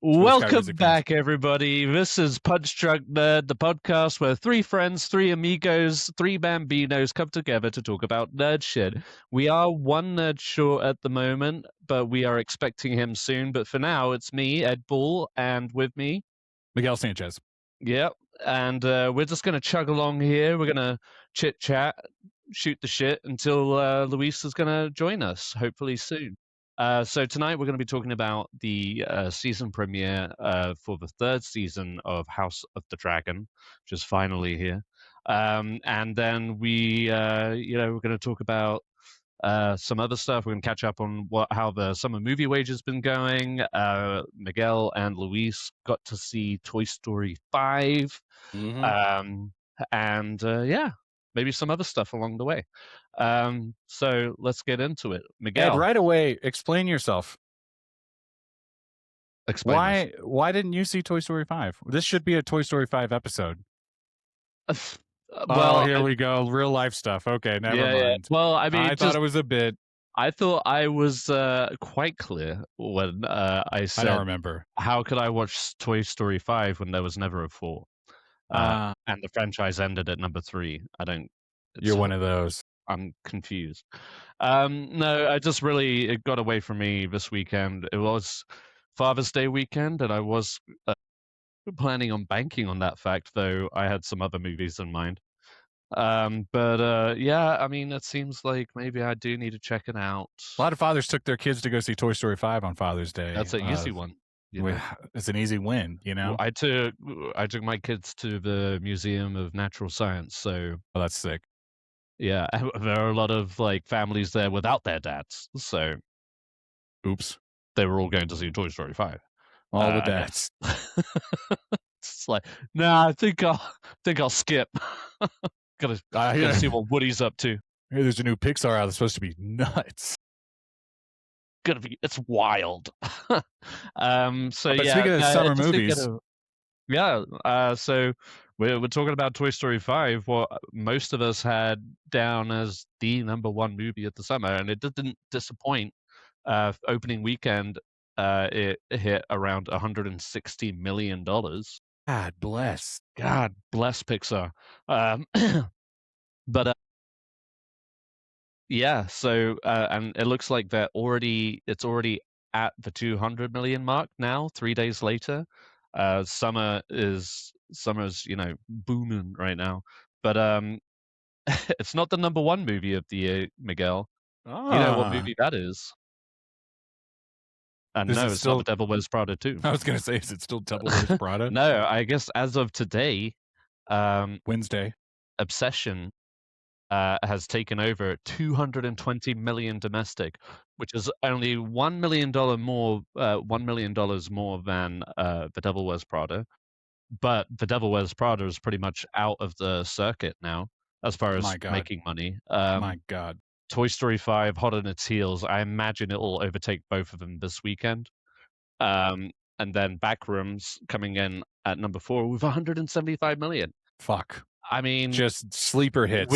Welcome back, everybody. This is Punch Drunk Nerd, the podcast where three friends, three amigos, three bambinos come together to talk about nerd shit. We are one nerd short at the moment, but we are expecting him soon. But for now, it's me, Ed Bull, and with me, Miguel Sanchez. Yep. And we're just going to chug along here. We're going to chit chat, shoot the shit until Luis is going to join us, hopefully soon. So tonight we're going to be talking about the season premiere for the third season of House of the Dragon, which is finally here. And then we're going to talk about some other stuff. We're going to catch up on how the summer movie wage has been going. Miguel and Luis got to see Toy Story 5. And maybe some other stuff along the way. So let's get into it. Miguel. Ed, right away, explain yourself. Explain why didn't you see Toy Story 5? This should be a Toy Story 5 episode. Well, here we go. Real life stuff. Okay, never mind. Yeah. Well, I mean, I thought it was a bit. I thought I was quite clear when I said, I don't remember. How could I watch Toy Story 5 when there was never a 4? And the franchise ended at number 3. You're one of those. I'm confused. No, I just really, it got away from me this weekend. It was Father's Day weekend, and I was planning on banking on that fact, though I had some other movies in mind. Yeah, I mean, it seems like maybe I do need to check it out. A lot of fathers took their kids to go see Toy Story 5 on Father's Day. That's an easy one. It's an easy win, you know? I took my kids to the Museum of Natural Science, so... Oh, that's sick. Yeah, there are a lot of families there without their dads, so... Oops. They were all going to see Toy Story 5. All the dads. It's like, nah, I think I'll skip. Gotta see what Woody's up to. Hey, there's a new Pixar out that's supposed to be nuts. It's wild. So speaking of summer movies, so we're talking about Toy Story 5, what most of us had down as the number one movie of the summer, and it didn't disappoint. Opening weekend, it hit around $160 million. God bless Pixar. But yeah, so and it looks like it's already at the 200 million mark now, 3 days later. Summer's booming right now. But it's not the number one movie of the year, Miguel. You know what movie that is? And no, it's not The Devil Wears Prada 2. I was going to say, is it still Devil Wears Prada? No, I guess as of today, Wednesday, Obsession has taken over $220 million domestic, which is only $1 million more than The Devil Wears Prada. But The Devil Wears Prada is pretty much out of the circuit now as far as making money. My God. Toy Story 5, hot on its heels. I imagine it will overtake both of them this weekend. And then Backrooms coming in at number 4 with 175 million. Fuck. I mean, just sleeper hits.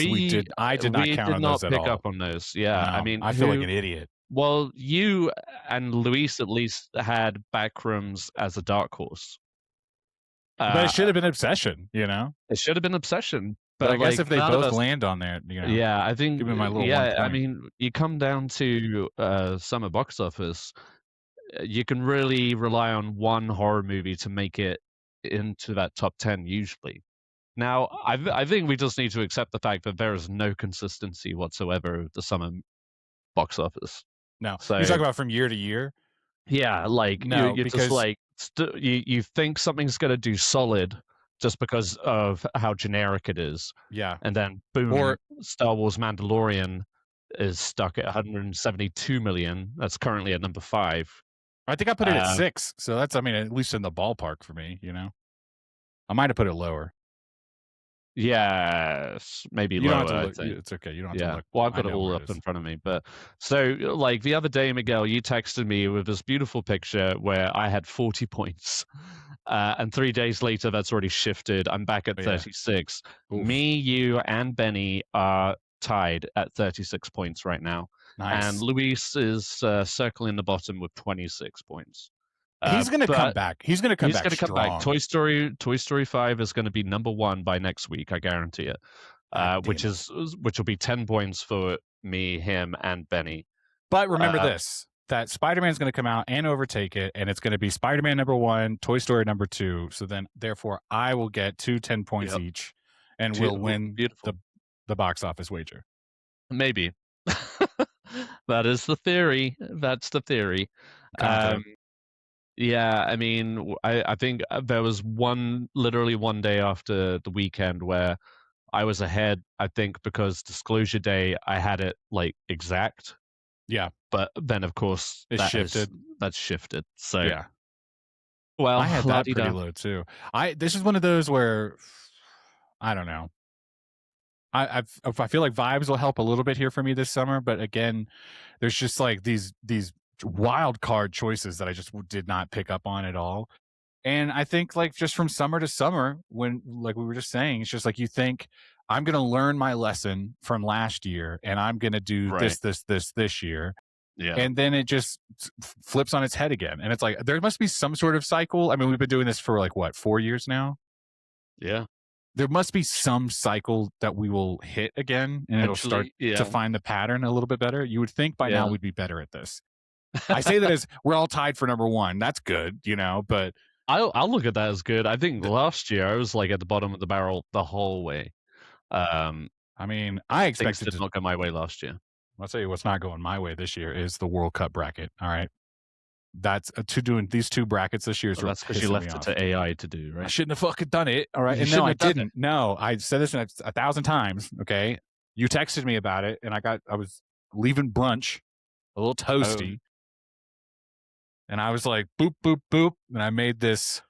I did not count on those at all. Pick up on those. Yeah, no, I mean, I feel like an idiot. Well, you and Luis at least had Backrooms as a dark horse. But it should have been Obsession, you know? It should have been Obsession. But I guess if they both land on there, you know. Yeah, I think. Give me my little 1 point. I mean, you come down to summer box office, you can really rely on one horror movie to make it into that top 10 usually. Now, I think we just need to accept the fact that there is no consistency whatsoever of the summer box office. No, so, you're talking about from year to year? Yeah, like no, you're just like you think something's going to do solid just because of how generic it is. Yeah, and then boom, Star Wars Mandalorian is stuck at 172 million. That's currently at number 5. I think I put it at 6, so that's, I mean, at least in the ballpark for me. You know, I might have put it lower. Yes, maybe you lower. Don't have to look, it's okay. You don't have to look. Well, I've got it all up in front of me. But so, like the other day, Miguel, you texted me with this beautiful picture where I had 40 points. And 3 days later, that's already shifted. I'm back at 36. Oof. Me, you, and Benny are tied at 36 points right now. Nice. And Luis is circling the bottom with 26 points. He's going to come back. He's going to come he's back going to come back. strong. Toy Story 5 is going to be number 1 by next week. I guarantee it. Which will be 10 points for me, him, and Benny. But remember this: that Spider-Man's going to come out and overtake it, and it's going to be Spider-Man number 1, Toy Story number 2. So then, therefore, I will get 10 points each, and we'll win the box office wager. Maybe. That is the theory. That's the theory. Yeah, I mean, I think there was literally one day after the weekend where I was ahead, I think, because Disclosure Day, I had it like exact. Yeah. But then, of course, that's shifted. So, yeah. Well, I had that pretty low too. This is one of those where, I don't know. I feel like vibes will help a little bit here for me this summer, but again, there's just like these wild card choices that I just did not pick up on at all. And I think like just from summer to summer, when like we were just saying, it's just like you think I'm going to learn my lesson from last year and I'm going to do this year. Yeah. And then it just flips on its head again. And it's like, there must be some sort of cycle. I mean, we've been doing this for like what, 4 years now? Yeah. There must be some cycle that we will hit again and it'll start to find the pattern a little bit better. You would think by now we'd be better at this. I say that as we're all tied for number 1. That's good, but I'll look at that as good. I think last year I was like at the bottom of the barrel the whole way. I mean, I expected things did not go my way last year. I'll tell you what's not going my way this year is the World Cup bracket. All right. That's doing these 2 brackets this year. That's because you left it to AI to do, right? I shouldn't have fucking done it. All right. And no, I didn't. No, I said this 1,000 times. Okay. You texted me about it and I was leaving brunch a little toasty. And I was like, boop, boop, boop. And I made this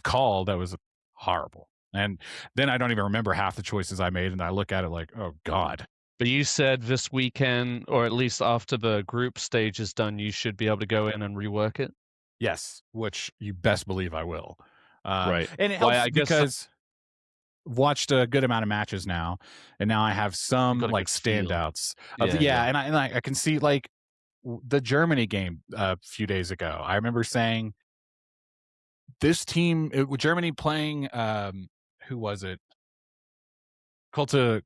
call that was horrible. And then I don't even remember half the choices I made. And I look at it like, oh God. But you said this weekend, or at least after the group stage is done, you should be able to go in and rework it. Yes, which you best believe I will. Right. And it helps because I've watched a good amount of matches now. And now I have some like standouts. And I can see like the Germany game a few days ago. I remember saying this team, Germany playing, who was it? Culta,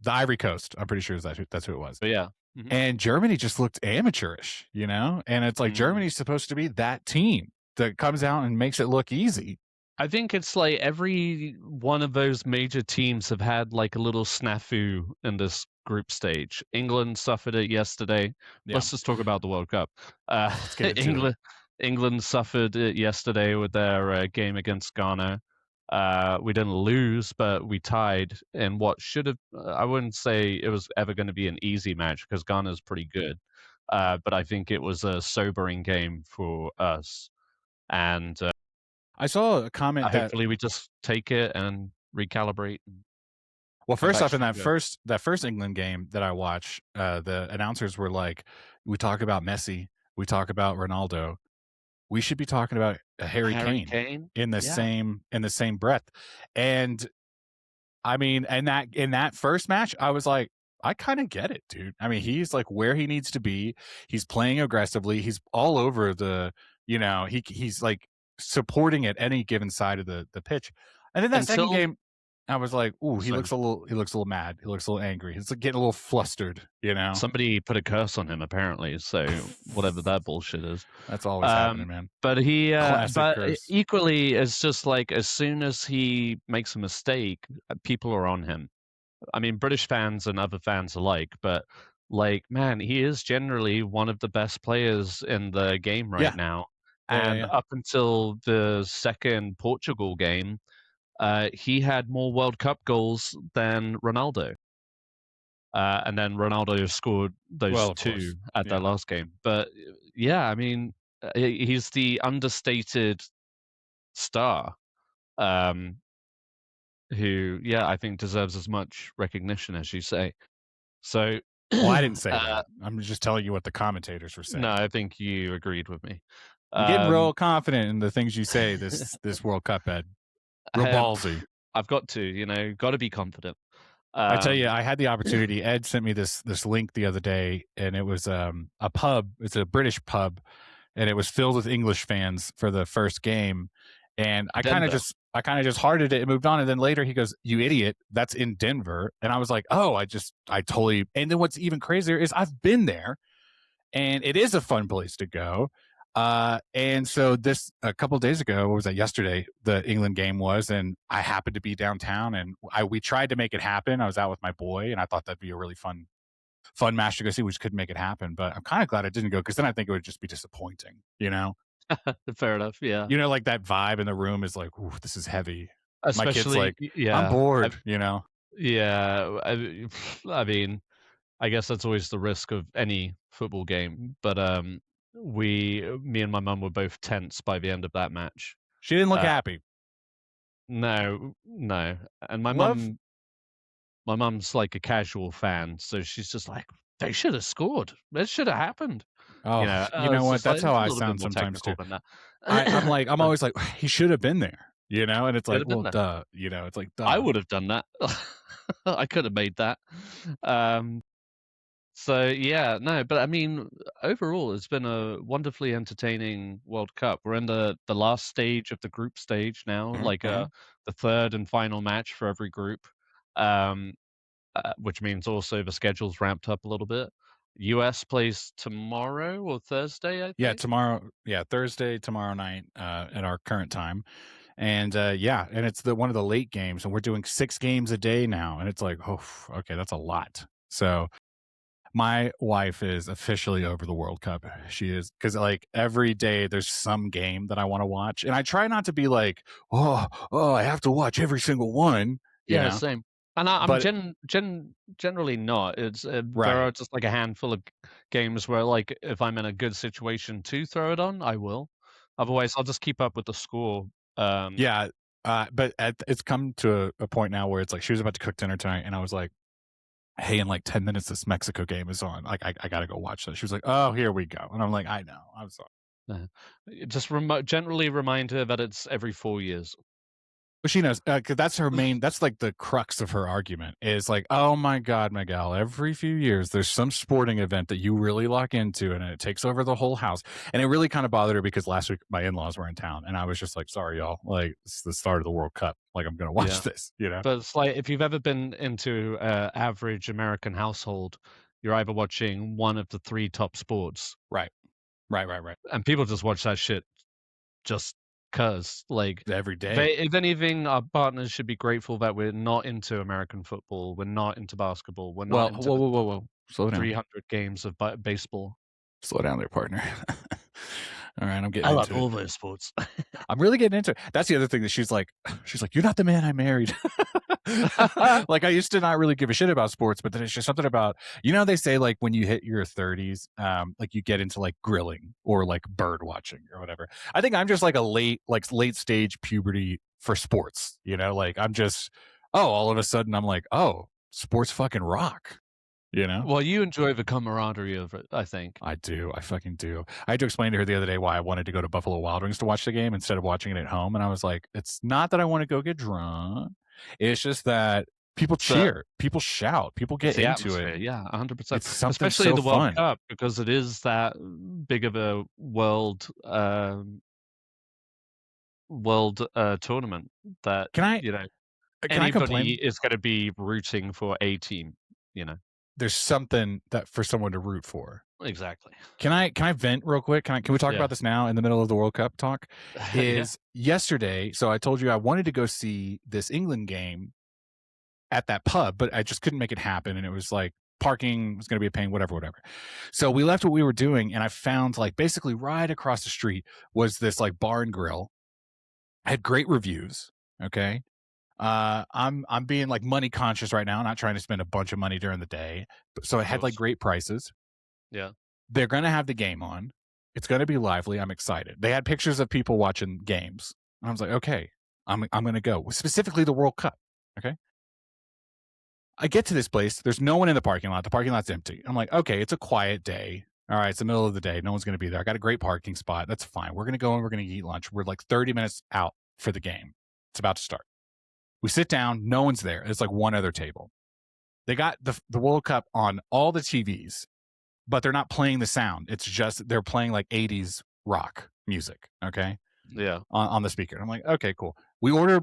the Ivory Coast. I'm pretty sure that's who it was. But yeah. Mm-hmm. And Germany just looked amateurish, and it's like Germany's supposed to be that team that comes out and makes it look easy. I think it's like every one of those major teams have had like a little snafu in this group stage. England suffered it yesterday. Yeah. Let's just talk about the World Cup. England suffered it yesterday with their game against Ghana. We didn't lose, but we tied in what should have, I wouldn't say it was ever going to be an easy match because Ghana's pretty good. But I think it was a sobering game for us. And I saw a comment that hopefully we just take it and recalibrate. Well, first off, in that first England game that I watched, the announcers were like, we talk about Messi, we talk about Ronaldo. We should be talking about Harry Kane in the same breath. And I mean, in that first match, I was like, I kind of get it, dude. I mean, he's like where he needs to be. He's playing aggressively. He's all over the, he's like supporting at any given side of the pitch. And then that second game, I was like, ooh, he looks a little mad. He looks a little angry. He's like getting a little flustered, Somebody put a curse on him apparently. So whatever that bullshit is. That's always happening, man. But equally, it's just like as soon as he makes a mistake, people are on him. I mean, British fans and other fans alike, but like, man, he is generally one of the best players in the game right now. And up until the second Portugal game, he had more World Cup goals than Ronaldo. And then Ronaldo scored those 2 at that last game. But yeah, I mean, he's the understated star who, I think deserves as much recognition as you say. So, well, I didn't say that. I'm just telling you what the commentators were saying. No, I think you agreed with me. I'm getting real confident in the things you say this World Cup, Ed. Real ballsy. I've got to, got to be confident. I tell you, I had the opportunity. Ed sent me this link the other day, and it was a pub. It's a British pub and it was filled with English fans for the first game. And I kind of Denver. just hearted it and moved on. And then later he goes, "You idiot, that's in Denver." And I was like, "Oh, I totally." And then what's even crazier is I've been there, and it is a fun place to go. And so this a couple of days ago, what was that? Yesterday, the England game was, and I happened to be downtown, and we tried to make it happen. I was out with my boy, and I thought that'd be a really fun match to go see. We just couldn't make it happen, but I'm kind of glad I didn't go, because then I think it would just be disappointing. Fair enough. Yeah. Like that vibe in the room is like, "Ooh, this is heavy." My kid's Especially, like, "I'm yeah. bored." Yeah. I mean, I guess that's always the risk of any football game. But me and my mum were both tense by the end of that match. She didn't look Uh, happy. no, no. And Love. my mum's like a casual fan, so she's just like, they should have scored. This should have happened. Oh, you know It's what? just like That's how it's a I little bit sound more sometimes technical too. than that. I'm Uh, always like, he should have been there. And it's should like, have been well, there. duh. It's like, I duh. would have done that. I could have made that. Um, So yeah, no, but I mean, overall, it's been a wonderfully entertaining World Cup. We're in the last stage of the group stage now, like Mm-hmm. the third and final match for every group, um, which means also the schedule's ramped up a little bit. US plays tomorrow or Thursday, I Yeah, think. tomorrow. Yeah, Thursday, tomorrow night, at our current time. And yeah, and it's one of the late games, and we're doing 6 games a day now, and it's like, oh, okay, that's a lot. So my wife is officially over the World Cup. She is, because like every day there's some game that I want to watch, and I try not to be like, oh, I have to watch every single one, Yeah, same. And I'm But generally not. It's there right, are just like a handful of games where, like, if I'm in a good situation to throw it on, I will. Otherwise, I'll just keep up with the score. Um, yeah. But it's come to a point now where it's like she was about to cook dinner tonight, and I was like, "Hey, in like 10 minutes, this Mexico game is on. Like, I gotta go watch that." She was like, "Oh, here we go," and I'm like, "I know, I'm sorry." uh, just generally remind her that it's every 4 years. But she knows, because that's her main. That's like the crux of her argument is like, "Oh my God, Miguel! Every few years, there's some sporting event that you really lock into, and it takes over the whole house." And it really kind of bothered her, because last week my in-laws were in town, and I was just like, "Sorry, y'all. Like, it's the start of the World Cup. Like, I'm gonna watch Yeah, this." but it's like if you've ever been into a average American household, you're either watching one of the three top sports, Right, right. and people just watch that shit just 'cause, like, Every day. they if anything, our partners should be grateful that we're not into American football, we're not into basketball, we're not Well, into whoa, the whoa, whoa, whoa. Slow down. 300 games of baseball. Slow down there, partner. All right, I'm I getting love into it. all those sports. I'm really getting into it. That's the other thing that she's like, "You're not the man I married." Like, I used to not really give a shit about sports, but then it's just something about, they say like when you hit your 30s, like you get into like grilling or like bird watching or whatever. I think I'm just like a late stage puberty for sports. Like I'm just, all of a sudden I'm like, oh, sports fucking rock. Well, you enjoy the camaraderie of it, I think. I do. I fucking do. I had to explain to her the other day why I wanted to go to Buffalo Wild Wings to watch the game instead of watching it at home. And I was like, it's not that I want to go get drunk. It's just that people The cheer, people shout, people it's get the into it. atmosphere, yeah, 100%. It's something Especially so the World fun. Cup, because it is that big of a world tournament that, Can I you know, can I anybody complain? is gonna be rooting for a team, you know? There's something that for someone to root for. Exactly. Can I vent real quick? Can we talk Yeah. about this now in the middle of the World Cup talk? Yeah. Is yesterday, so I told you I wanted to go see this England game at that pub, but I just couldn't make it happen. And it was like parking was going to be a pain, whatever. So we left what we were doing, and I found like basically right across the street was this like bar and grill. Had great reviews. Okay. I'm being like money conscious right now, not trying to spend a bunch of money during the day. So it Of had like course. great prices. Yeah. They're going to have the game on. It's going to be lively. I'm excited. They had pictures of people watching games. And I was like, okay, I'm going to go. Specifically the World Cup. Okay. I get to this place. There's no one in the parking lot. The parking lot's empty. I'm like, okay, it's a quiet day. All right, it's the middle of the day. No one's going to be there. I got a great parking spot. That's fine. We're going to go and we're going to eat lunch. We're like 30 minutes out for the game. It's about to start. We sit down. No one's there. It's like one other table. They got the World Cup on all the TVs, but they're not playing the sound. It's just they're playing like 80s rock music, okay, Yeah. on the speaker. I'm like, okay, cool. We order.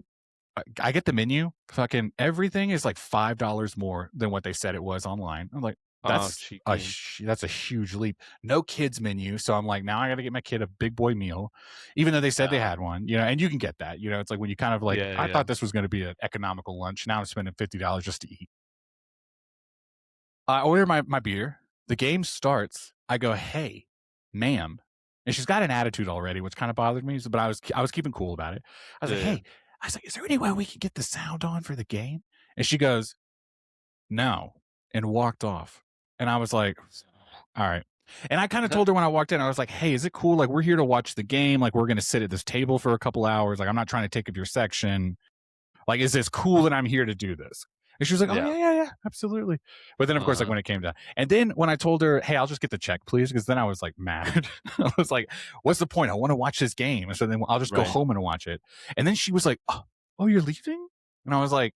I get the menu. Fucking everything is like $5 more than what they said it was online. I'm like, Oh, cheeky. that's a huge leap. No kids menu, so I'm like, now I got to get my kid a big boy meal, even though they said they Yeah. had one. And you can get that. It's like when you kind of like, Yeah, I yeah. thought this was going to be an economical lunch. Now I'm spending $50 just to eat. I order my beer. The game starts. I go, hey, ma'am. And she's got an attitude already, which kind of bothered me. But I was keeping cool about it. I was like, Yeah. hey, is there any way we can get the sound on for the game? And she goes, no, and walked off. And I was like, all right. And I kind of told her when I walked in, I was like, hey, is it cool? Like, we're here to watch the game. Like, we're going to sit at this table for a couple hours. Like, I'm not trying to take up your section. Like, is this cool that I'm here to do this? And she was like, oh, Yeah. yeah, absolutely. But then, of course, like when it came to, and then when I told her, hey, I'll just get the check, please, because then I was like mad. I was like, what's the point? I want to watch this game. And so then I'll just go Right. home and watch it. And then she was like, oh, you're leaving? And I was like,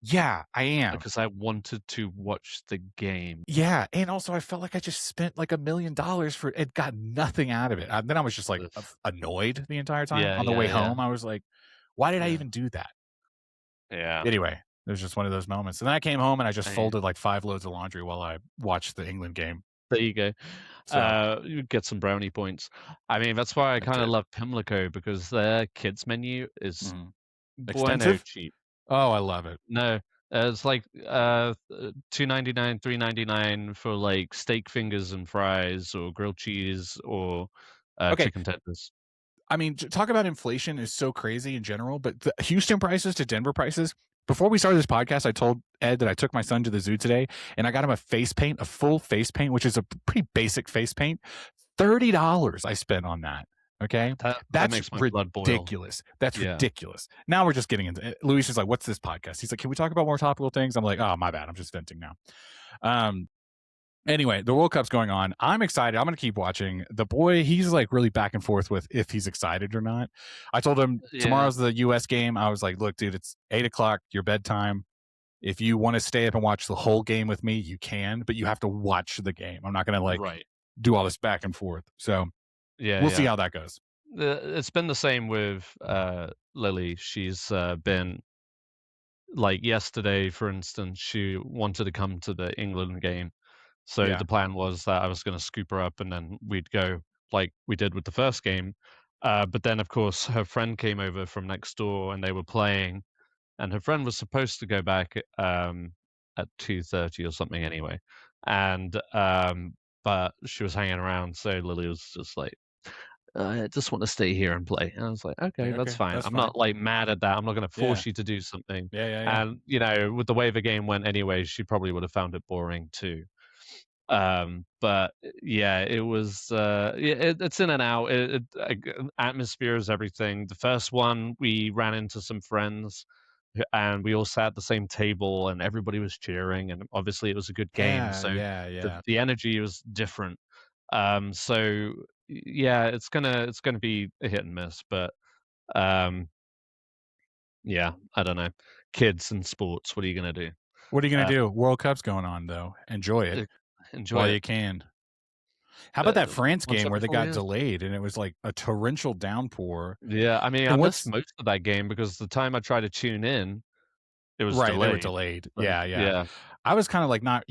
yeah, I am. Because I wanted to watch the game. Yeah. And also, I felt like I just spent like $1 million for it, got nothing out of it. Then I was just like annoyed the entire time. Yeah, On the way yeah, home, I was like, why did I yeah. even do that? Yeah. Anyway, it was just one of those moments. And then I came home and I just I folded like 5 loads of laundry while I watched the England game. There you go. So You get some brownie points. I mean, that's why I I kinda did. love Pimlico because their kids menu is bueno Expensive? cheap. Oh, I love it. No, it's like, $2.99, $3.99 for, like, steak fingers and fries or grilled cheese or, Okay. chicken tenders. I mean, talk about inflation is so crazy in general, but the Houston prices to Denver prices. Before we started this podcast, I told Ed that I took my son to the zoo today and I got him a face paint, a full face paint, which is a pretty basic face paint. $30 I spent on that. Okay. That That's makes my blood boil. ridiculous. That's Yeah. ridiculous. Now we're just getting into it. Luis is like, what's this podcast? He's like, can we talk about more topical things? I'm like, oh, my bad. I'm just venting now. Anyway, the World Cup's going on. I'm excited. I'm going to keep watching. The boy, he's like really back and forth with if he's excited or not. I told him Yeah. tomorrow's the US game. I was like, look, dude, it's 8:00, your bedtime. If you want to stay up and watch the whole game with me, you can, but you have to watch the game. I'm not going to like Right. do all this back and forth. So Yeah, we'll yeah. see how that goes. It's been the same with, Lily. She's, been like, yesterday, for instance, she wanted to come to the England game. So Yeah. the plan was that I was gonna scoop her up and then we'd go like we did with the first game. But then, of course, her friend came over from next door and they were playing, and her friend was supposed to go back at 2:30 or something anyway. And but she was hanging around, so Lily was just like, I just want to stay here and play. And I was like, okay, that's fine. That's I'm fine. not like mad at that. I'm not going to Yeah. force you to do something. Yeah. And with the way the game went anyway, she probably would have found it boring too. But yeah, it was it's in and out. Atmosphere is everything. The first one, we ran into some friends and we all sat at the same table and everybody was cheering and obviously it was a good game. So Yeah. the energy was different. So yeah, it's gonna be a hit and miss, but um, yeah, I don't know. Kids and sports, what are you gonna do? What are you going Uh, to do? World Cup's going on though. Enjoy it enjoy while it. you can. How about that France One game step where they before the got other. delayed and it was like a torrential downpour? Yeah, I mean, I And missed what's most of that game because the time I tried to tune in, it was right, they were delayed. delayed. So, Yeah. yeah. I was kind of like not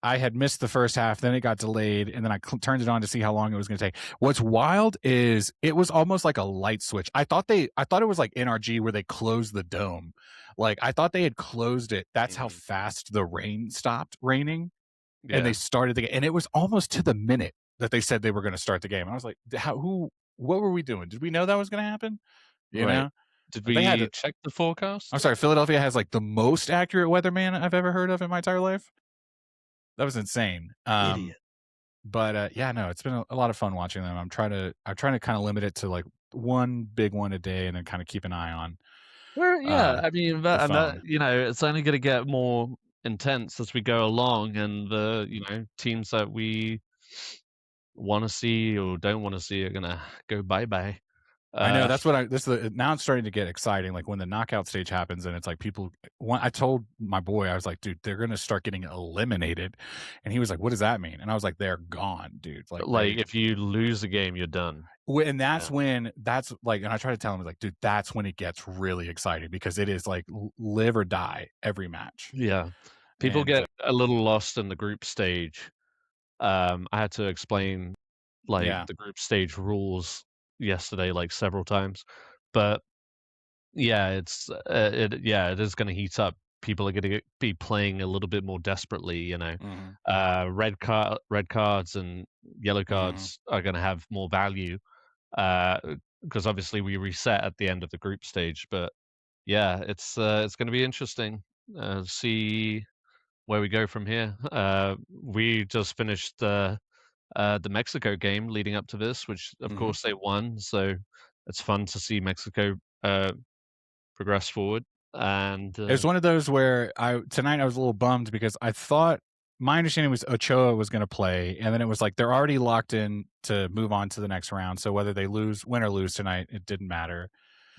I had missed the first half, then it got delayed, and then I turned it on to see how long it was going to take. What's wild is it was almost like a light switch. I thought it was like NRG where they closed the dome. Like I thought they had closed it. That's how Mhm. fast the rain stopped raining. And they Yeah. started the game, and it was almost to the minute that they said they were going to start the game. And I was like, what were we doing? Did we know that was going to happen? You Right. know, Did they had. we check the forecast? I'm sorry, Philadelphia has like the most accurate weatherman I've ever heard of in my entire life. That was insane. Idiot. But yeah, no, it's been a lot of fun watching them. I'm trying to kind of limit it to like one big one a day, and then kind of keep an eye on Well, yeah, I mean, the that, phone. it's only gonna get more intense as we go along, and the teams that we wanna see or don't wanna see are gonna go bye-bye. I know Uh, that's what now it's starting to get exciting. Like when the knockout stage happens, and it's like I told my boy, I was like, dude, they're gonna start getting eliminated, and he was like, what does that mean? And I was like, they're gone, dude. Like like, if you lose a game, you're done. And that's when that's like, and I try to tell him like, dude, that's when it gets really exciting because it is like live or die every match. Yeah. People And get a little lost in the group stage. I had to explain like yeah, the group stage rules yesterday like several times. But yeah, it is going to heat up. People are going to be playing a little bit more desperately, you know. Red cards and yellow cards are going to have more value because obviously we reset at the end of the group stage. But yeah, it's going to be interesting. See where we go from here. We just finished the Mexico game leading up to this, which of course they won. So it's fun to see Mexico progress forward. And it's one of those where tonight I was a little bummed because I thought my understanding was Ochoa was going to play, and then it was like they're already locked in to move on to the next round. So whether they win or lose tonight, it didn't matter.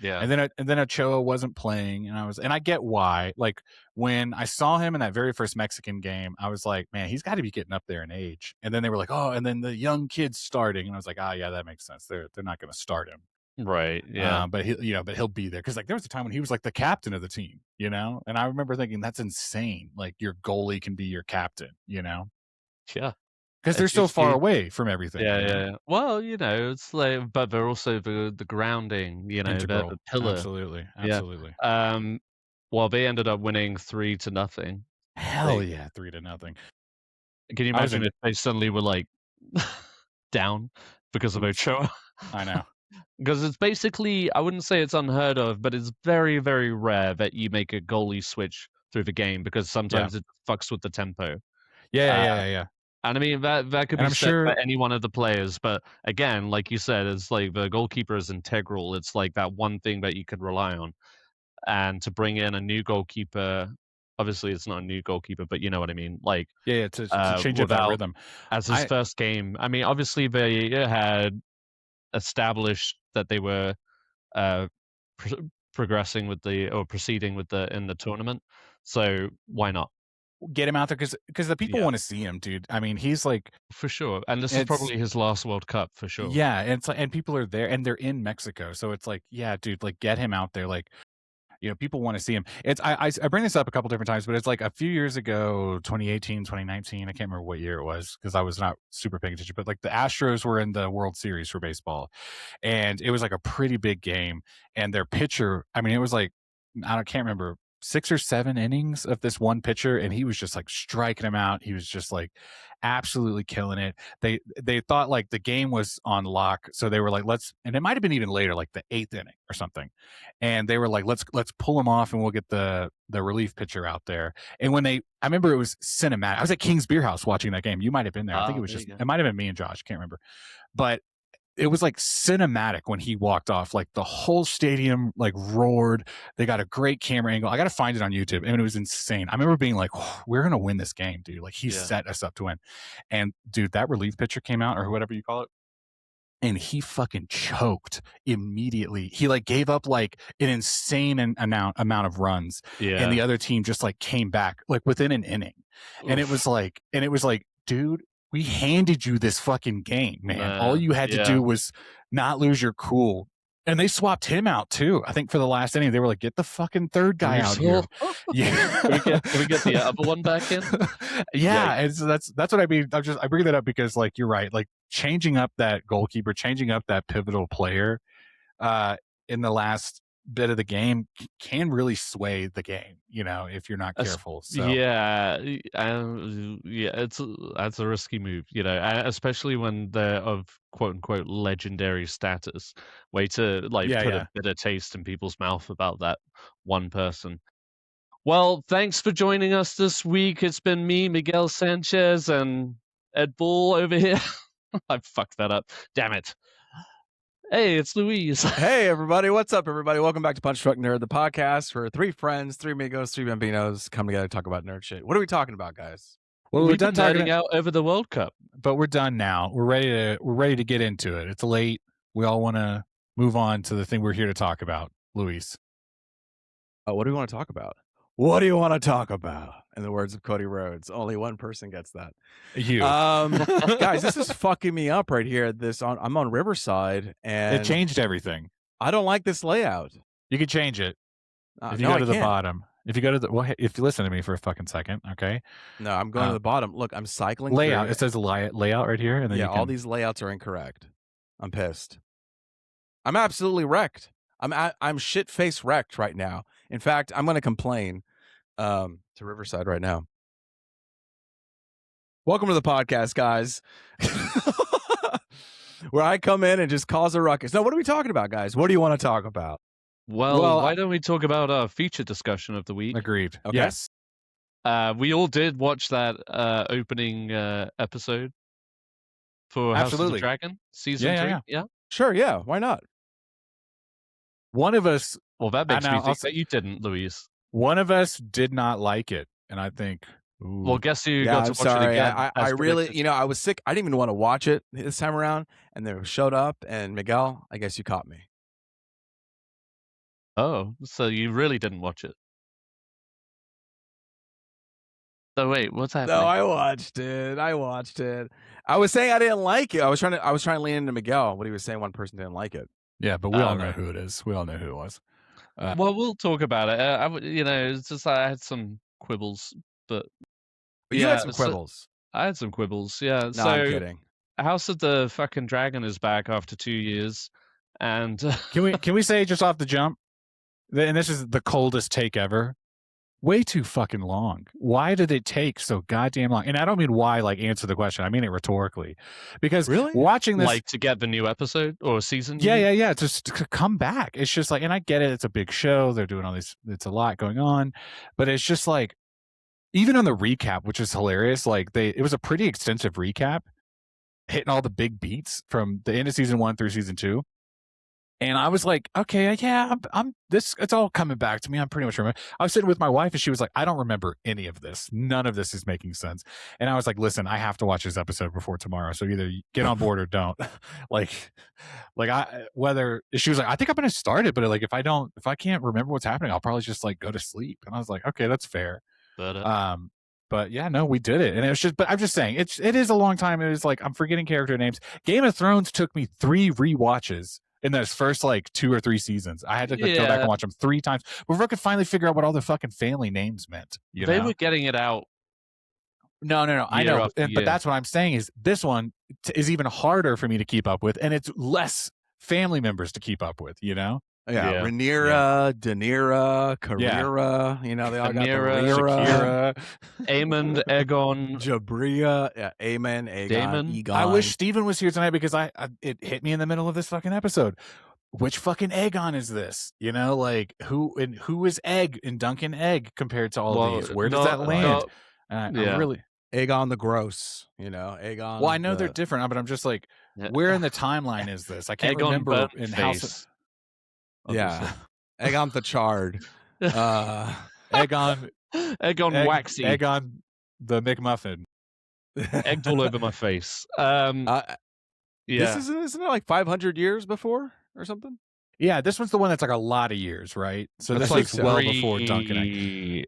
yeah, And then Ochoa wasn't playing, and I get why. Like when I saw him in that very first Mexican game, I was like, man, he's got to be getting up there in age. And then they were like, oh, and then the young kid's starting, and I was like, oh yeah, that makes sense. They're not going to start him. right, yeah. But he'll be there because like there was a time when he was like the captain of the team, and I remember thinking that's insane. Like your goalie can be your captain, Yeah. because they're It's so far usually away from everything. yeah. Well, you know, it's like, but they're also the grounding, you know, they're Integral, the pillar. absolutely, Yeah. absolutely. Well, they ended up winning 3-0. Hell Like, yeah, 3-0. can you I was imagine if they suddenly were like down because of oof, Ochoa? I know. Because it's basically, I wouldn't say it's unheard of, but it's very, very rare that you make a goalie switch through the game because Yeah, sometimes it fucks with the tempo. yeah. And I mean that could And be I'm said for sure, any one of the players, but again, like you said, it's like the goalkeeper is integral. It's like that one thing that you could rely on. And to bring in a new goalkeeper, obviously it's not a new goalkeeper, but you know what I mean. Like yeah, to change up that without rhythm. as his first game. I mean, obviously they had established that they were uh, progressing with the or proceeding with the in the tournament. So why not? Get him out there because the people Yeah, want to see him, dude. I mean, he's like for sure. And this is it's probably his last World Cup for sure. yeah, and it's like and people are there and they're in Mexico, so it's like yeah, dude, like get him out there, like people want to see him. It's I bring this up a couple different times, but it's like a few years ago, 2018, 2019, I can't remember what year it was because I was not super paying attention, but like the Astros were in the World Series for baseball, and it was like a pretty big game, and their pitcher, I mean, it was like can't remember 6 or 7 innings of this one pitcher, and he was just like striking him out. He was just like absolutely killing it. They thought like the game was on lock, so they were like, and it might have been even later, like the 8th inning or something, and they were like, let's pull him off, and we'll get the relief pitcher out there. And when I remember it was cinematic. I was at King's Beer House watching that game. You might have been there. I think it was it might have been me and Josh. Can't remember, but it was like cinematic when he walked off. Like the whole stadium like roared. They got a great camera angle. I got to find it on YouTube. I mean, it was insane. I remember being like, we're going to win this game, dude. Like he set us up to win. And dude, that relief pitcher came out or whatever you call it. And he fucking choked immediately. He like gave up like an insane amount of runs. Yeah. And the other team just like came back like within an inning. Oof. And it was like, dude, we handed you this fucking game, man. All you had to do was not lose your cool. And they swapped him out too. I think for the last inning, they were like, get the fucking third guy out here. Yeah. Can we get the other one back in? Yeah. And so that's what I mean. I bring that up because like, you're right. Like changing up that goalkeeper, changing up that pivotal player in the last bit of the game can really sway the game, if you're not careful. So yeah, that's a risky move, especially when they're of quote unquote legendary status. Way to like put a bitter taste in people's mouth about that one person. Well, thanks for joining us this week. It's been me, Miguel Sanchez, and Ed Bull over here. I fucked that up. Damn it. Hey, it's Luis. Hey, everybody. What's up, everybody? Welcome back to Punch Truck Nerd, the podcast where 3 friends, 3 amigos, 3 bambinos come together to talk about nerd shit. What are we talking about, guys? Well, we're done talking out over the World Cup. But we're done now. We're ready to get into it. It's late. We all want to move on to the thing we're here to talk about. Luis. What do we want to talk about? What do you want to talk about? in the words of Cody Rhodes. Only one person gets that. You. Guys, this is fucking me up right here. I'm on Riverside, and it changed everything. I don't like this layout. You can change it if you no, go to the can't. bottom. If you go to the if you listen to me for a fucking second, okay? No, I'm going to the bottom. Look, I'm cycling layout. through. It says layout right here, and then all these layouts are incorrect. I'm pissed. I'm absolutely wrecked. I'm shit face wrecked right now. In fact, I'm going to complain to Riverside right now. Welcome to the podcast, guys. Where I come in and just cause a ruckus. No, what are we talking about, guys? What do you want to talk about? Well, why don't we talk about our feature discussion of the week? Agreed. Okay. Yes. We all did watch that opening episode for House of the Dragon season 3. Yeah. Sure. Yeah. Why not? One of us. Well, that makes me think that you didn't, Luis. One of us did not like it, and I think. Ooh. Well, guess who got to watch it again? I really, I was sick. I didn't even want to watch it this time around, and they showed up. And Miguel, I guess you caught me. Oh, so you really didn't watch it? So wait, what's happening? No, I watched it. I was saying I didn't like it. I was trying to lean into Miguel. What he was saying, one person didn't like it. Yeah, but we all know who it is. We all know who it was. Well, we'll talk about it. It's just I had some quibbles, but you had some quibbles. I had some quibbles. Yeah. No, I'm kidding. House of the fucking Dragon is back after 2 years, and can we say just off the jump, and this is the coldest take ever. Way too fucking long. Why did it take so goddamn long? And I don't mean why, like, answer the question. I mean it rhetorically. Because watching this... Like, to get the new episode or season? Yeah. Just to come back. It's just like... And I get it. It's a big show. They're doing all these... It's a lot going on. But it's just like... Even on the recap, which is hilarious, like, it was a pretty extensive recap, hitting all the big beats from the end of season 1 through season 2. And I was like, okay, yeah, it's all coming back to me. I'm pretty much remember. I was sitting with my wife and she was like, I don't remember any of this. None of this is making sense. And I was like, listen, I have to watch this episode before tomorrow. So either get on board or don't. She was like, I think I'm going to start it. But like, if I can't remember what's happening, I'll probably just like go to sleep. And I was like, okay, that's fair. But yeah, no, we did it. And it was but I'm just saying, it is a long time. It was like, I'm forgetting character names. Game of Thrones took me 3 rewatches in those first like 2 or 3 seasons. I had to go back and watch them 3 times before I could finally figure out what all the fucking family names meant. They were getting it out. No. I know. But that's what I'm saying is this one is even harder for me to keep up with. And it's less family members to keep up with, Yeah. Rhaenyra, Daenerys, Carrera, they all got the Shakira, Aemond, Aegon, Jabria, Aemon, Aegon, Egon. I wish Steven was here tonight because it hit me in the middle of this fucking episode. Which fucking Aegon is this? Like who is Egg and Duncan Egg compared to all these? Where does that land? Really Aegon the Gross, Aegon. Well, I know they're different, but I'm just like, where in the timeline is this? I can't remember in House. Aegon the Charred, Aegon Waxy, Aegon the McMuffin, egged all over my face. This isn't it like 500 years before or something? Yeah, this one's the one that's like a lot of years, right? So this is like well before Duncan Egg.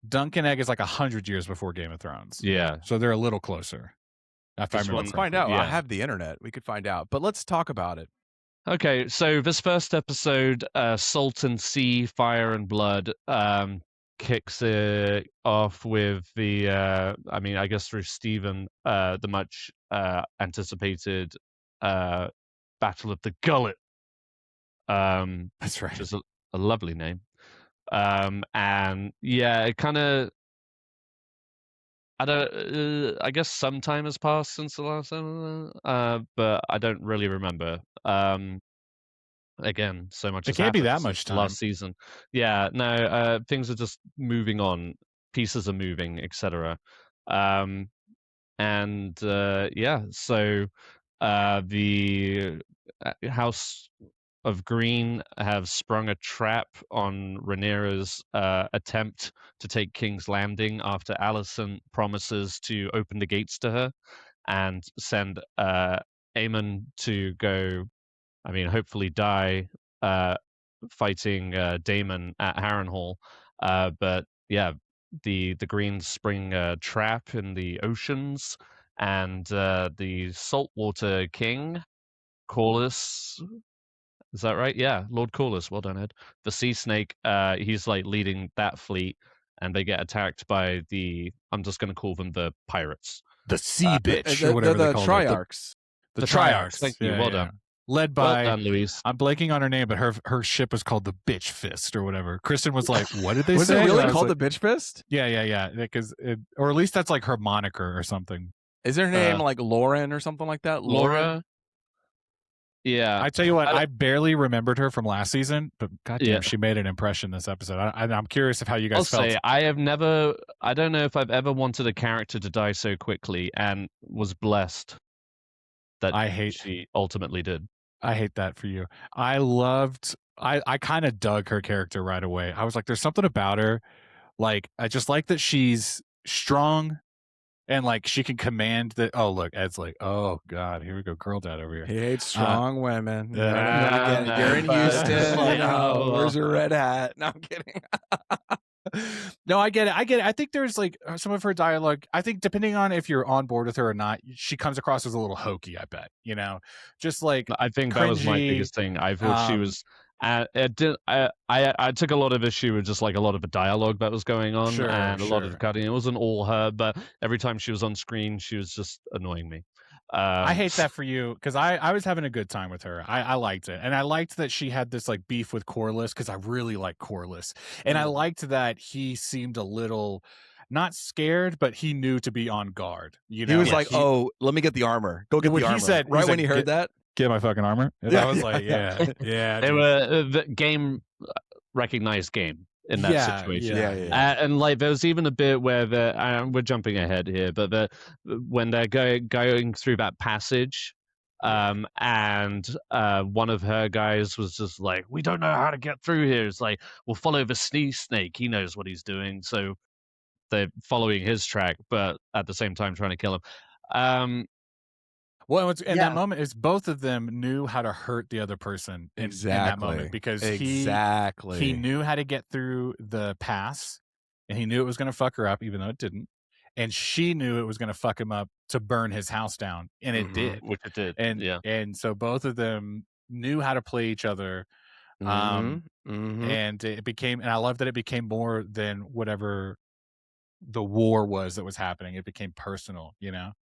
Duncan Egg is like 100 years before Game of Thrones. Yeah, so they're a little closer. Let's find out. I have the internet. We could find out, but let's talk about it. Okay, so this first episode, Salt and Sea, Fire and Blood, kicks it off with the, I guess through Stephen, the much anticipated Battle of the Gullet. That's right. Which is a lovely name. And yeah, it kind of, I guess some time has passed since the last one, but I don't really remember. Again, so much. It can't be that much time. Last season, yeah. No, things are just moving on. Pieces are moving, etc. So the House of Green have sprung a trap on Rhaenyra's attempt to take King's Landing after Alicent promises to open the gates to her and send Aemon to go, hopefully die fighting Daemon at Harrenhal. But yeah, the green spring trap in the oceans, and the saltwater king, Corlys. Is that right? Yeah, Lord Corlys. Well done, Ed. The sea snake. He's like leading that fleet, and they get attacked by the. I'm just going to call them the pirates. The sea bitch, or whatever the they call Triarchs. The Triarchs. Thank you. Well done. Led by, well done, Luis. I'm blanking on her name, but her ship was called the Bitch Fist or whatever. Kristen was like, "What did they was say?" Was it really like, called the Bitch Fist? Yeah. Because, or at least that's like her moniker or something. Is her name like Lauren or something like that? Laura. Yeah, I tell you what, I barely remembered her from last season, but goddamn, she made an impression this episode. I'm curious of how you guys felt. I'll say I don't know if I've ever wanted a character to die so quickly, and was blessed that she ultimately did. I hate that for you. I kind of dug her character right away. I was like, there's something about her. Like, I just like that she's strong. And like she can command that. Oh, look, Ed's like, oh God, here we go, girl dad over here. He hates strong women. You're in Houston. Where's your red hat? No, I'm kidding. No, I get it. I think there's like some of her dialogue. I think depending on if you're on board with her or not, she comes across as a little hokey. I bet, just like I think cringy. That was my biggest thing. I thought she was. I took a lot of issue with just like a lot of the dialogue that was going on and a lot of the cutting. It wasn't all her, but every time she was on screen, she was just annoying me. I hate that for you because I was having a good time with her. I liked it, and I liked that she had this like beef with Corlys because I really like Corlys, and I liked that he seemed a little not scared, but he knew to be on guard. He was like, "Oh, let me get the armor. Go get the armor." He said right when he heard that. Get my fucking armor. And I was like, yeah. They were the game recognized game in that situation. And like there was even a bit where we're jumping ahead here, but when they're going through that passage, and one of her guys was just like, "We don't know how to get through here." It's like, we'll follow the snake. He knows what he's doing, so they're following his track, but at the same time trying to kill him. Well, in that moment is both of them knew how to hurt the other person in that moment because he knew how to get through the pass, and he knew it was going to fuck her up, even though it didn't. And she knew it was going to fuck him up to burn his house down, and it did. Which it did. And so both of them knew how to play each other. And it became, and I love that it became more than whatever the war was that was happening. It became personal,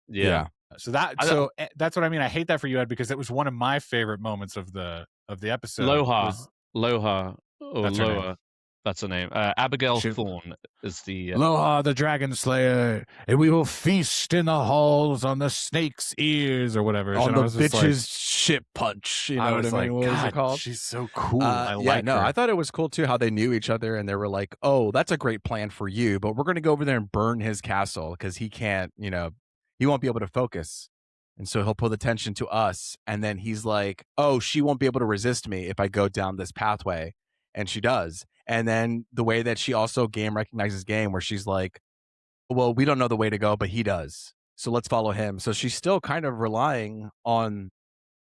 Yeah. So that's what I mean. I hate that for you, Ed, because it was one of my favorite moments of the episode. Loha. That's her name. Abigail Thorne is the Loha, the Dragon Slayer, and we will feast in the halls on the snake's ears or whatever. On the bitch's ship punch. You know what I mean? What was it called? She's so cool. I like her. I thought it was cool too how they knew each other and they were like, "Oh, that's a great plan for you, but we're going to go over there and burn his castle because he can't, he won't be able to focus. And so he'll pull the attention to us. And then he's like, oh, she won't be able to resist me if I go down this pathway." And she does. And then the way that she also game recognizes game where she's like, well, we don't know the way to go, but he does. So let's follow him. So she's still kind of relying on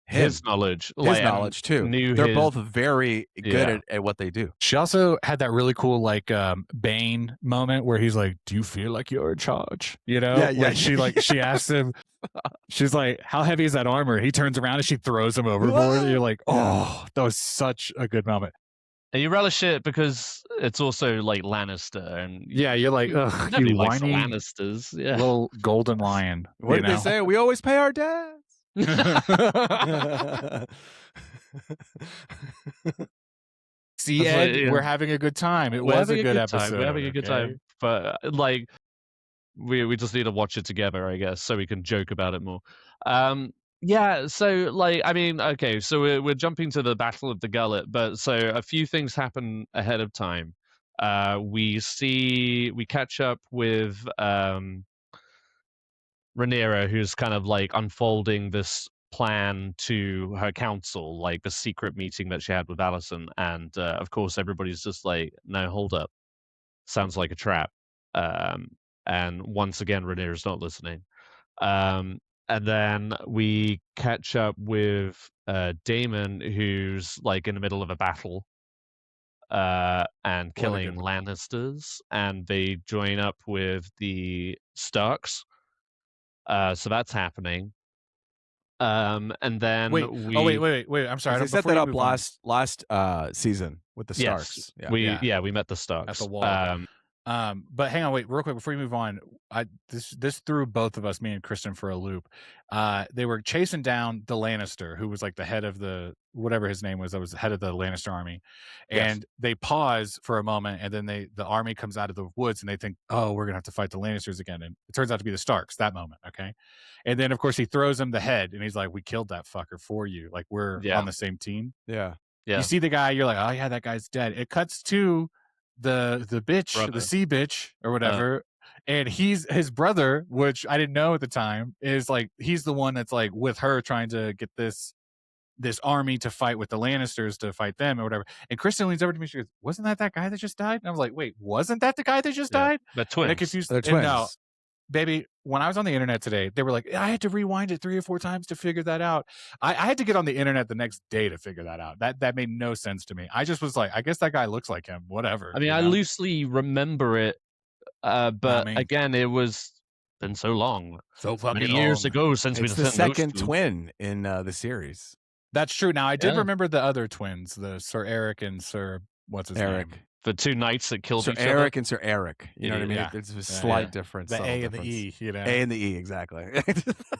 his knowledge. His knowledge too. They're both very good at what they do. She also had that really cool like Bane moment where he's like, "Do you feel like you're in charge?" She asked him, she's like, "How heavy is that armor?" He turns around and she throws him overboard. And you're like, oh, that was such a good moment. And you relish it because it's also like Lannister, and you're like, ugh, you whiny Lannisters, little golden lion. What did they say? We always pay our dads. See, Ed, we're having a good time. It was a good episode. We're having a good time, but like we just need to watch it together, I guess, so we can joke about it more. So like, I mean, okay, so we're jumping to the Battle of the Gullet, but so a few things happen ahead of time. We catch up with Rhaenyra, who's kind of like unfolding this plan to her council, like the secret meeting that she had with Alicent, and of course everybody's just like, no, hold up, sounds like a trap. And once again, Rhaenyra's not listening. And then we catch up with Daemon, who's like in the middle of a battle. and killing Lannisters, and they join up with the Starks. So that's happening. And then wait. I'm sorry. They set that up last season with the Starks. Yes, we met the Starks at the wall. But hang on, wait, real quick before you move on. This threw both of us, me and Kristen, for a loop. They were chasing down the Lannister, who was like the head of the whatever his name was. That was the head of the Lannister army, and they pause for a moment, and then the army comes out of the woods, and they think, oh, we're gonna have to fight the Lannisters again, and it turns out to be the Starks that moment. Okay, and then of course he throws him the head, and he's like, we killed that fucker for you, like we're on the same team. Yeah. You see the guy, you're like, oh yeah, that guy's dead. It cuts to the bitch, brother. The sea bitch or whatever, and his brother, which I didn't know at the time, is like he's the one that's like with her trying to get this army to fight with the Lannisters to fight them or whatever. And Kristen leans over to me, she goes, wasn't that guy that just died? And I was like, wait, wasn't that the guy that just died? The twins. They're twins. No, baby, when I was on the internet today, they were like, I had to rewind it 3 or 4 times to figure that out. I had to get on the internet the next day to figure that out. That made no sense to me. I just was like, I guess that guy looks like him. Whatever. I mean, I loosely remember it, but again, it was been so long, so fucking many years ago since it's the second twin in the series. That's true. Now I did remember the other twins, the Sir Eric and Sir what's his name? The 2 knights that killed Sir each Eric other. and Sir Eric. You know what I mean? Yeah. It's a slight difference. The A and the E, you know. A and the E, exactly.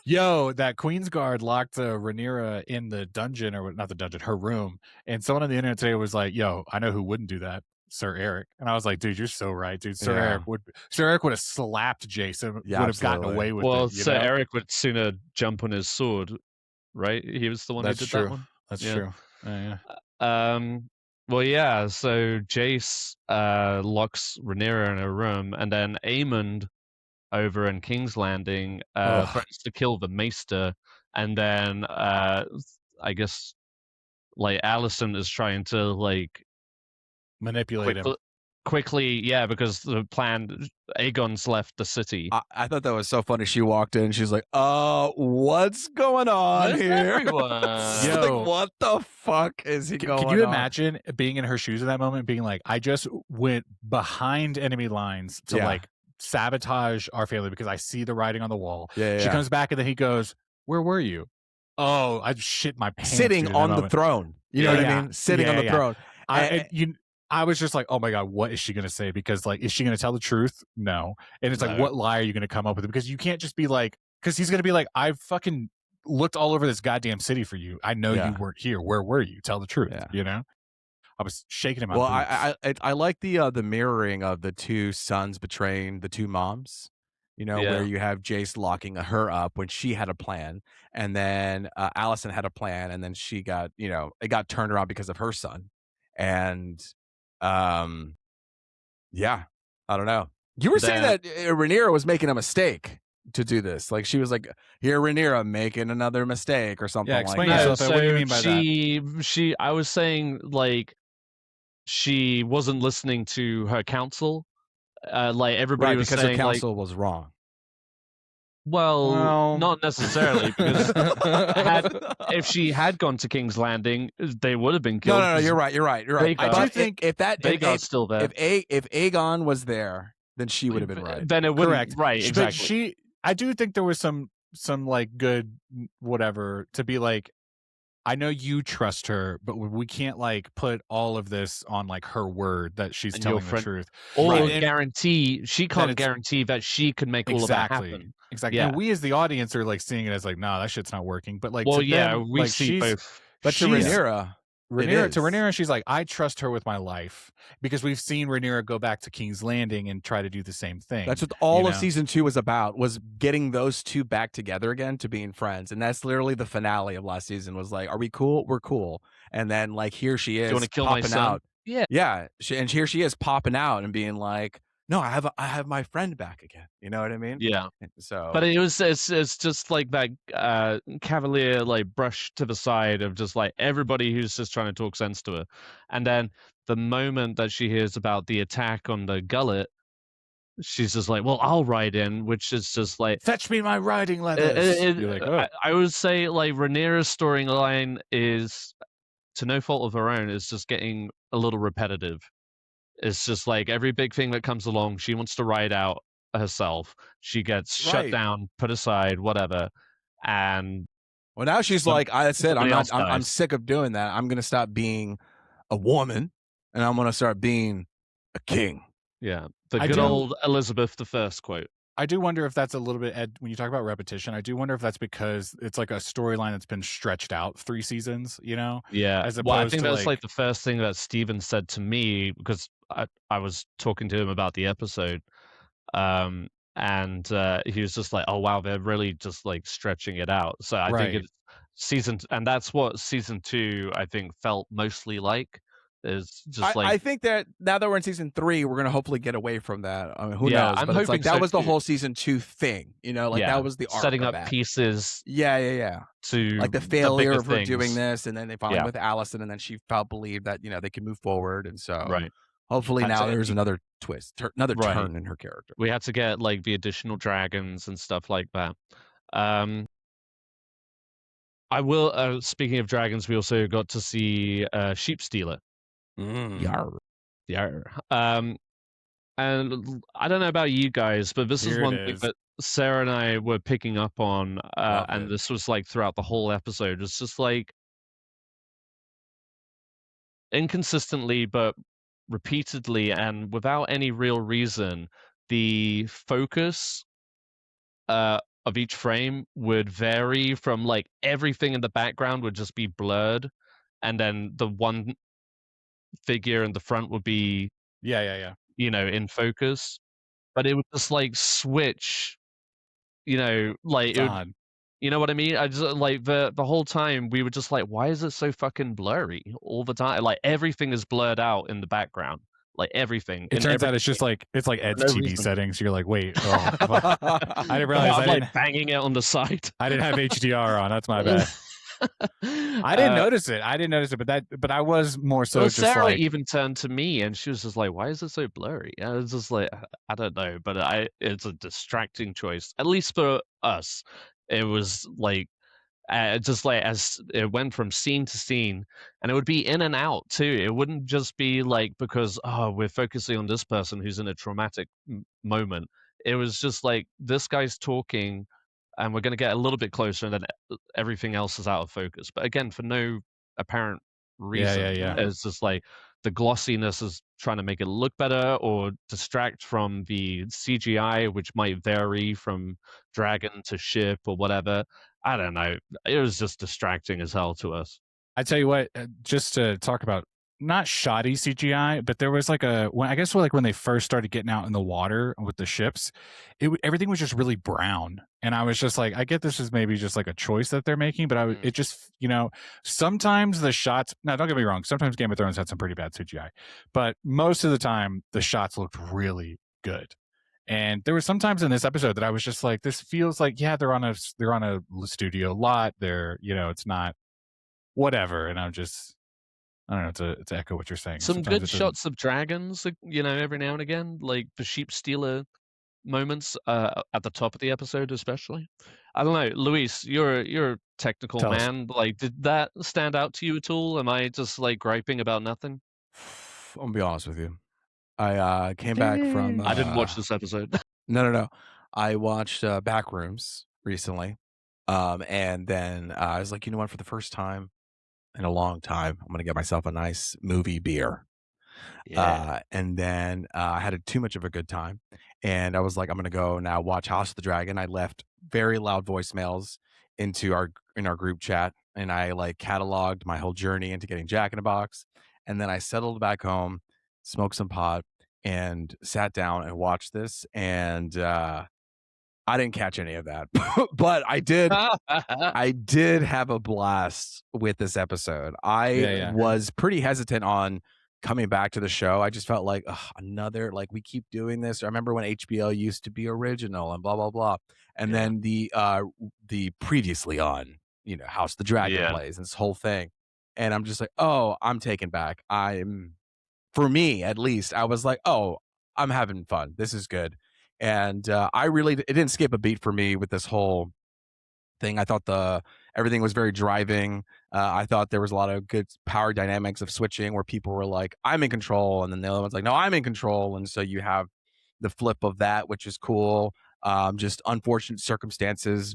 Yo, that Queensguard locked Rhaenyra in the dungeon, or not the dungeon, her room. And someone on the internet today was like, yo, I know who wouldn't do that. Sir Eric. And I was like, dude, you're so right, dude. Sir Eric would have slapped Jason, would have gotten away with it. Well, Sir Eric would sooner jump on his sword, right? He was the one who did that one. That's true. Yeah. Well, yeah, so Jace locks Rhaenyra in her room, and then Aemond over in King's Landing threatens to kill the Maester, and then I guess like Alicent is trying to like manipulate him quickly, because the plan, Aegon's left the city. I thought that was so funny. She walked in, she's like, what's going on here? Yo, like, what the fuck is he going on? Can you imagine being in her shoes at that moment, being like, I just went behind enemy lines to like sabotage our family because I see the writing on the wall. She comes back and then he goes, where were you? Oh, I shit my pants. Sitting on the throne. You know what I mean? Sitting on the throne. I was just like, oh my God, what is she going to say? Because like, is she going to tell the truth? No. And it's like, what lie are you going to come up with? Because you can't just be like, because he's going to be like, I fucking looked all over this goddamn city for you. I know you weren't here. Where were you? Tell the truth. You know? I was shaking him out. Well, I like the mirroring of the 2 sons betraying the 2 moms. You know, where you have Jace locking her up when she had a plan, and then Alicent had a plan, and then she got, it got turned around because of her son. And I don't know. You were saying that Rhaenyra was making a mistake to do this. Like she was like, here, Rhaenyra making another mistake or something. Explain like yourself. that. What do you mean by that? I was saying like she wasn't listening to her counsel. Like everybody was because saying, her counsel was wrong. Well, not necessarily, because if she had gone to King's Landing, they would have been killed. No, you're right. I do think if Aegon's still there, if Aegon was there, then she would have been right. Then it wouldn't. Correct. Right, exactly. But I do think there was some like good whatever to be like, I know you trust her, but we can't like put all of this on like her word that she's telling the truth. Or guarantee, she can't guarantee that she could make all of that happen. Exactly. Yeah. And we as the audience are like seeing it as like, nah, that shit's not working. But like, well, we see both. But to Rhaenyra, she's like, I trust her with my life because we've seen Rhaenyra go back to King's Landing and try to do the same thing. That's what all of season 2 was about, was getting those 2 back together again to being friends. And that's literally the finale of last season, was like, are we cool? We're cool. And then like, here she is, do you want to kill popping my son? Out. Yeah. And here she is popping out and being like, no, I have my friend back again. You know what I mean? Yeah. So, but it's just like that cavalier like brush to the side of just like everybody who's just trying to talk sense to her, and then the moment that she hears about the attack on the gullet, she's just like, well, I'll ride in, which is just like, fetch me my riding leathers. Like, oh. I would say like Rhaenyra's storyline is, to no fault of her own, is just getting a little repetitive. It's just like every big thing that comes along, she wants to ride out herself. She gets shut down, put aside, whatever. And well, now she's like, I said, I'm sick of doing that. I'm gonna stop being a woman, and I'm gonna start being a king. Yeah, the good old Elizabeth I quote. I do wonder if that's a little bit, Ed, when you talk about repetition, I do wonder if that's because it's like a storyline that's been stretched out 3 seasons, you know? Yeah. As opposed well, I think to that's like the first thing that Steven said to me, because I was talking to him about the episode. And he was just like, oh, wow, they're really just like stretching it out. So I think it's and that's what season 2, I think, felt mostly like. Is just I think that now that we're in season 3, we're gonna hopefully get away from that. I mean, who knows? I'm but it's like hoping that was the too. whole season 2 thing, you know, like that was the arc setting of up that. pieces. Yeah. To like the failure bigger of her things. doing this, and then they finally with Allison, and then she felt believed that they can move forward, and so hopefully now there's another twist, another turn in her character. We had to get like the additional dragons and stuff like that. I will. Speaking of dragons, we also got to see Sheep Stealer. Yarr. And I don't know about you guys, but this is one thing that Sarah and I were picking up on, and this was like throughout the whole episode. It's just like inconsistently, but repeatedly and without any real reason, the focus of each frame would vary from like everything in the background would just be blurred, and then the one figure in the front would be in focus, but it would just like switch, like it would, you know what I mean? I just like the whole time we were just like, why is it so fucking blurry all the time? Like everything is blurred out in the background, like everything. It turns out it's just like Ed's TV settings. You're like, wait, I didn't realize I'm like banging it on the side. I didn't have HDR on. That's my bad. I didn't notice it. But I was more so just Sarah like even turned to me and she was just like, "Why is it so blurry?" And it's just like, I don't know, but it's a distracting choice, at least for us. It was like just like as it went from scene to scene, and it would be in and out too. It wouldn't just be like because we're focusing on this person who's in a traumatic moment. It was just like this guy's talking and we're going to get a little bit closer and then everything else is out of focus, but again for no apparent reason. It's just like the glossiness is trying to make it look better or distract from the CGI, which might vary from dragon to ship or whatever. I don't know. It was just distracting as hell to us. I tell you what, just to talk about not shoddy CGI, but there was like when they first started getting out in the water with the ships, everything was just really brown, and I was just like, I get this is maybe just like a choice that they're making, but it just sometimes the shots. Now, don't get me wrong, sometimes Game of Thrones had some pretty bad CGI, but most of the time the shots looked really good. And there were some times in this episode that I was just like, this feels like they're on a studio lot. It's not whatever, and I'm just. I don't know, to echo what you're saying. Some good shots of dragons, every now and again, like the sheep stealer moments at the top of the episode, especially. I don't know, Luis, you're a technical man. Like, did that stand out to you at all? Am I just like griping about nothing? I'm gonna be honest with you. I came back from. I didn't watch this episode. No. I watched Backrooms recently, and then I was like, you know what? For the first time in a long time, I'm gonna get myself a nice movie beer. And then I had too much of a good time, and I was like, I'm gonna go now watch House of the Dragon. I left very loud voicemails in our group chat, and I like cataloged my whole journey into getting Jack in the Box, and then I settled back home, smoked some pot, and sat down and watched this, and I didn't catch any of that, but I did have a blast with this episode. I was pretty hesitant on coming back to the show. I just felt like another, like, we keep doing this. I remember when HBO used to be original and blah blah blah, and then the previously on House of the Dragon plays and this whole thing, and I'm just like, oh, I'm taken back. For me at least, I was like, oh, I'm having fun. This is good. And it didn't skip a beat for me with this whole thing. I thought everything was very driving. I thought there was a lot of good power dynamics of switching where people were like, I'm in control. And then the other one's like, no, I'm in control. And so you have the flip of that, which is cool. Just unfortunate circumstances,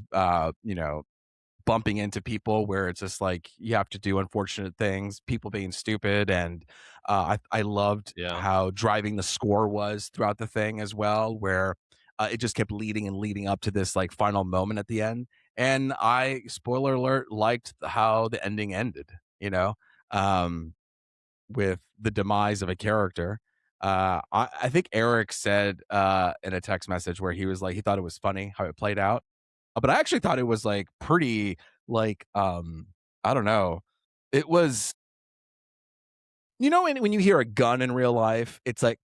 bumping into people where it's just like you have to do unfortunate things, people being stupid. And I loved how driving the score was throughout the thing as well, where it just kept leading and leading up to this like final moment at the end. And I, spoiler alert, liked how the ending ended, with the demise of a character. I think Eric said in a text message where he was like, he thought it was funny how it played out. But I actually thought it was like pretty like I don't know. It was, when you hear a gun in real life, it's like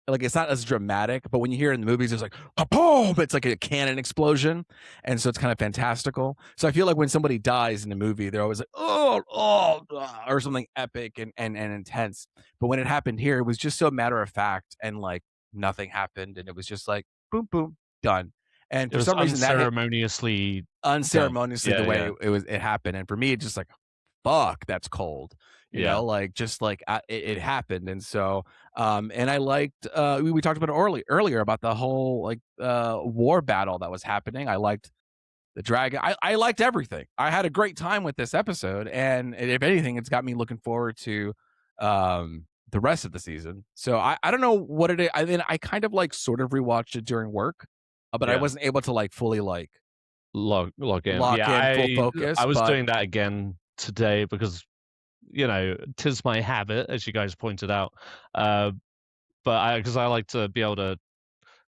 it's not as dramatic, but when you hear it in the movies, it's like boom, it's like a cannon explosion, and so it's kind of fantastical. So I feel like when somebody dies in a movie, they're always like or something epic and intense. But when it happened here, it was just so matter of fact, and like nothing happened, and it was just like boom, boom, done. And for some reason, that unceremoniously the way it happened, and for me, it's just like, fuck, that's cold. It happened. And so and I liked we talked about it earlier about the whole like war battle that was happening. I liked the dragon. I liked everything. I had a great time with this episode, and if anything, it's got me looking forward to the rest of the season. So I don't know what it is. I mean, I kind of like sort of rewatched it during work, but I wasn't able to like fully like log in full focus. I was doing that again today because tis my habit, as you guys pointed out. But because I like to be able to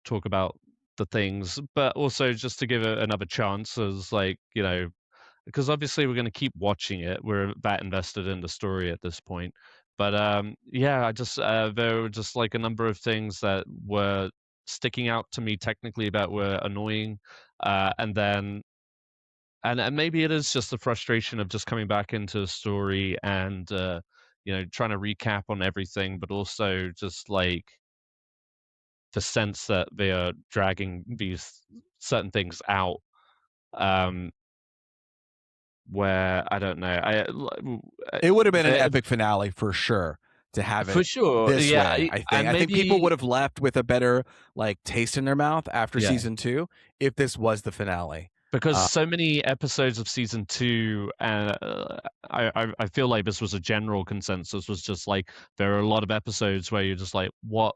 talk about the things, but also just to give it another chance as like, because obviously we're going to keep watching it. We're that invested in the story at this point. But I just there were just like a number of things that were sticking out to me technically that were annoying, and then. And maybe it is just the frustration of just coming back into the story and trying to recap on everything, but also just like the sense that they are dragging these certain things out. Where I don't know, it would have been an epic finale for sure to have it for sure. This way. I think people would have left with a better like taste in their mouth after season 2 if this was the finale. Because so many episodes of season 2, and I feel like this was a general consensus, was just like there are a lot of episodes where you're just like, what